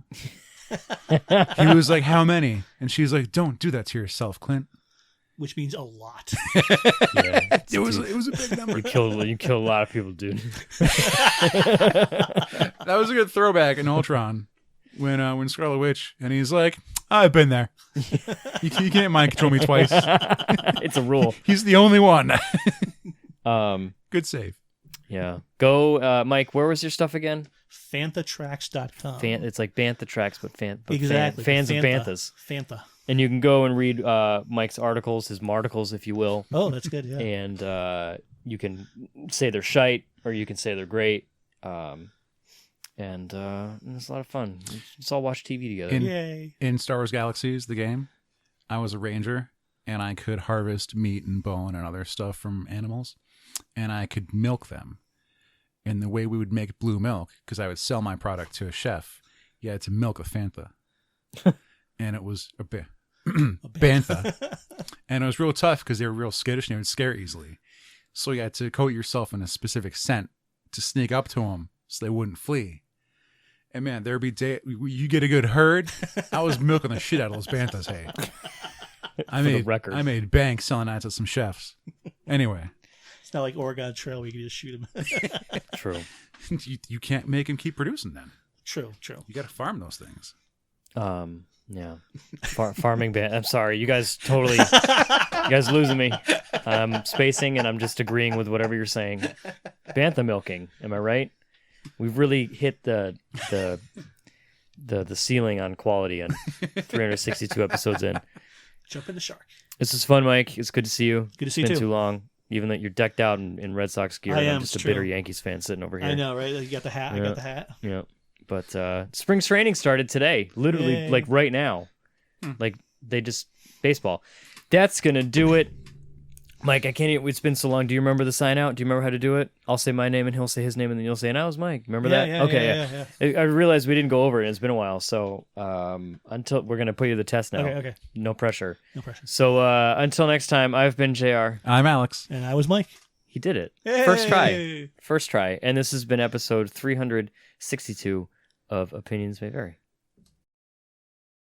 B: He was like, how many? And she's like, don't do that to yourself, Clint.
C: Which means a lot.
A: Yeah.
B: It was a big number.
A: You killed a lot of people, dude.
B: That was a good throwback in Ultron when Scarlet Witch, and he's like, I've been there. You can't mind control me twice.
A: It's a rule.
B: He's the only one. Good save.
A: Yeah. Go, Mike, where was your stuff again?
C: Fanthatracks.com.
A: It's like Bantha Tracks, but
C: exactly.
A: fans of Banthas.
C: Fantha.
A: And you can go and read Mike's articles, his marticles, if you will.
C: Oh, that's good, yeah.
A: And you can say they're shite, or you can say they're great. And it's a lot of fun. Let's all watch TV together.
C: Yay.
B: In Star Wars Galaxies, the game, I was a ranger, and I could harvest meat and bone and other stuff from animals, and I could milk them. And the way we would make blue milk, because I would sell my product to a chef, you had to milk a Fantha. And it was a Bantha. And it was real tough because they were real skittish and they would scare easily. So you had to coat yourself in a specific scent to sneak up to them so they wouldn't flee. And man, there'd be you get a good herd. I was milking the shit out of those Banthas. Hey, I made bank selling that to some chefs. Anyway,
C: it's not like Oregon Trail where you can just shoot them.
A: True.
B: You can't make them keep producing then.
C: True.
B: You got to farm those things.
A: Yeah. Farming ban. I'm sorry, you guys losing me. I'm spacing and I'm just agreeing with whatever you're saying. Bantha milking. Am I right? We've really hit the ceiling on quality on 362 episodes in.
C: Jump in the shark.
A: This is fun, Mike. It's good to see you.
C: Good to see you
A: It's been
C: too.
A: too long. Even though you're decked out in Red Sox gear, I'm just a bitter Yankees fan sitting over here.
C: I know, right? You got the hat.
A: Yeah.
C: I got the hat.
A: Yeah. But spring training started today, literally.
C: Yay.
A: Like right now. Like they just baseball. That's gonna do it. Mike, I can't even, it's been so long. Do you remember the sign out? Do you remember how to do it? I'll say my name and he'll say his name and then you'll say, and I was Mike. Remember that?
C: Yeah,
A: okay. Yeah. I realized we didn't go over it and it's been a while. So until we're gonna put you to the test now.
C: Okay.
A: No pressure.
C: No pressure.
A: So until next time, I've been JR.
B: I'm Alex.
C: And I was Mike.
A: He did it.
C: Hey!
A: First try. And this has been episode 362 of Opinions May Vary.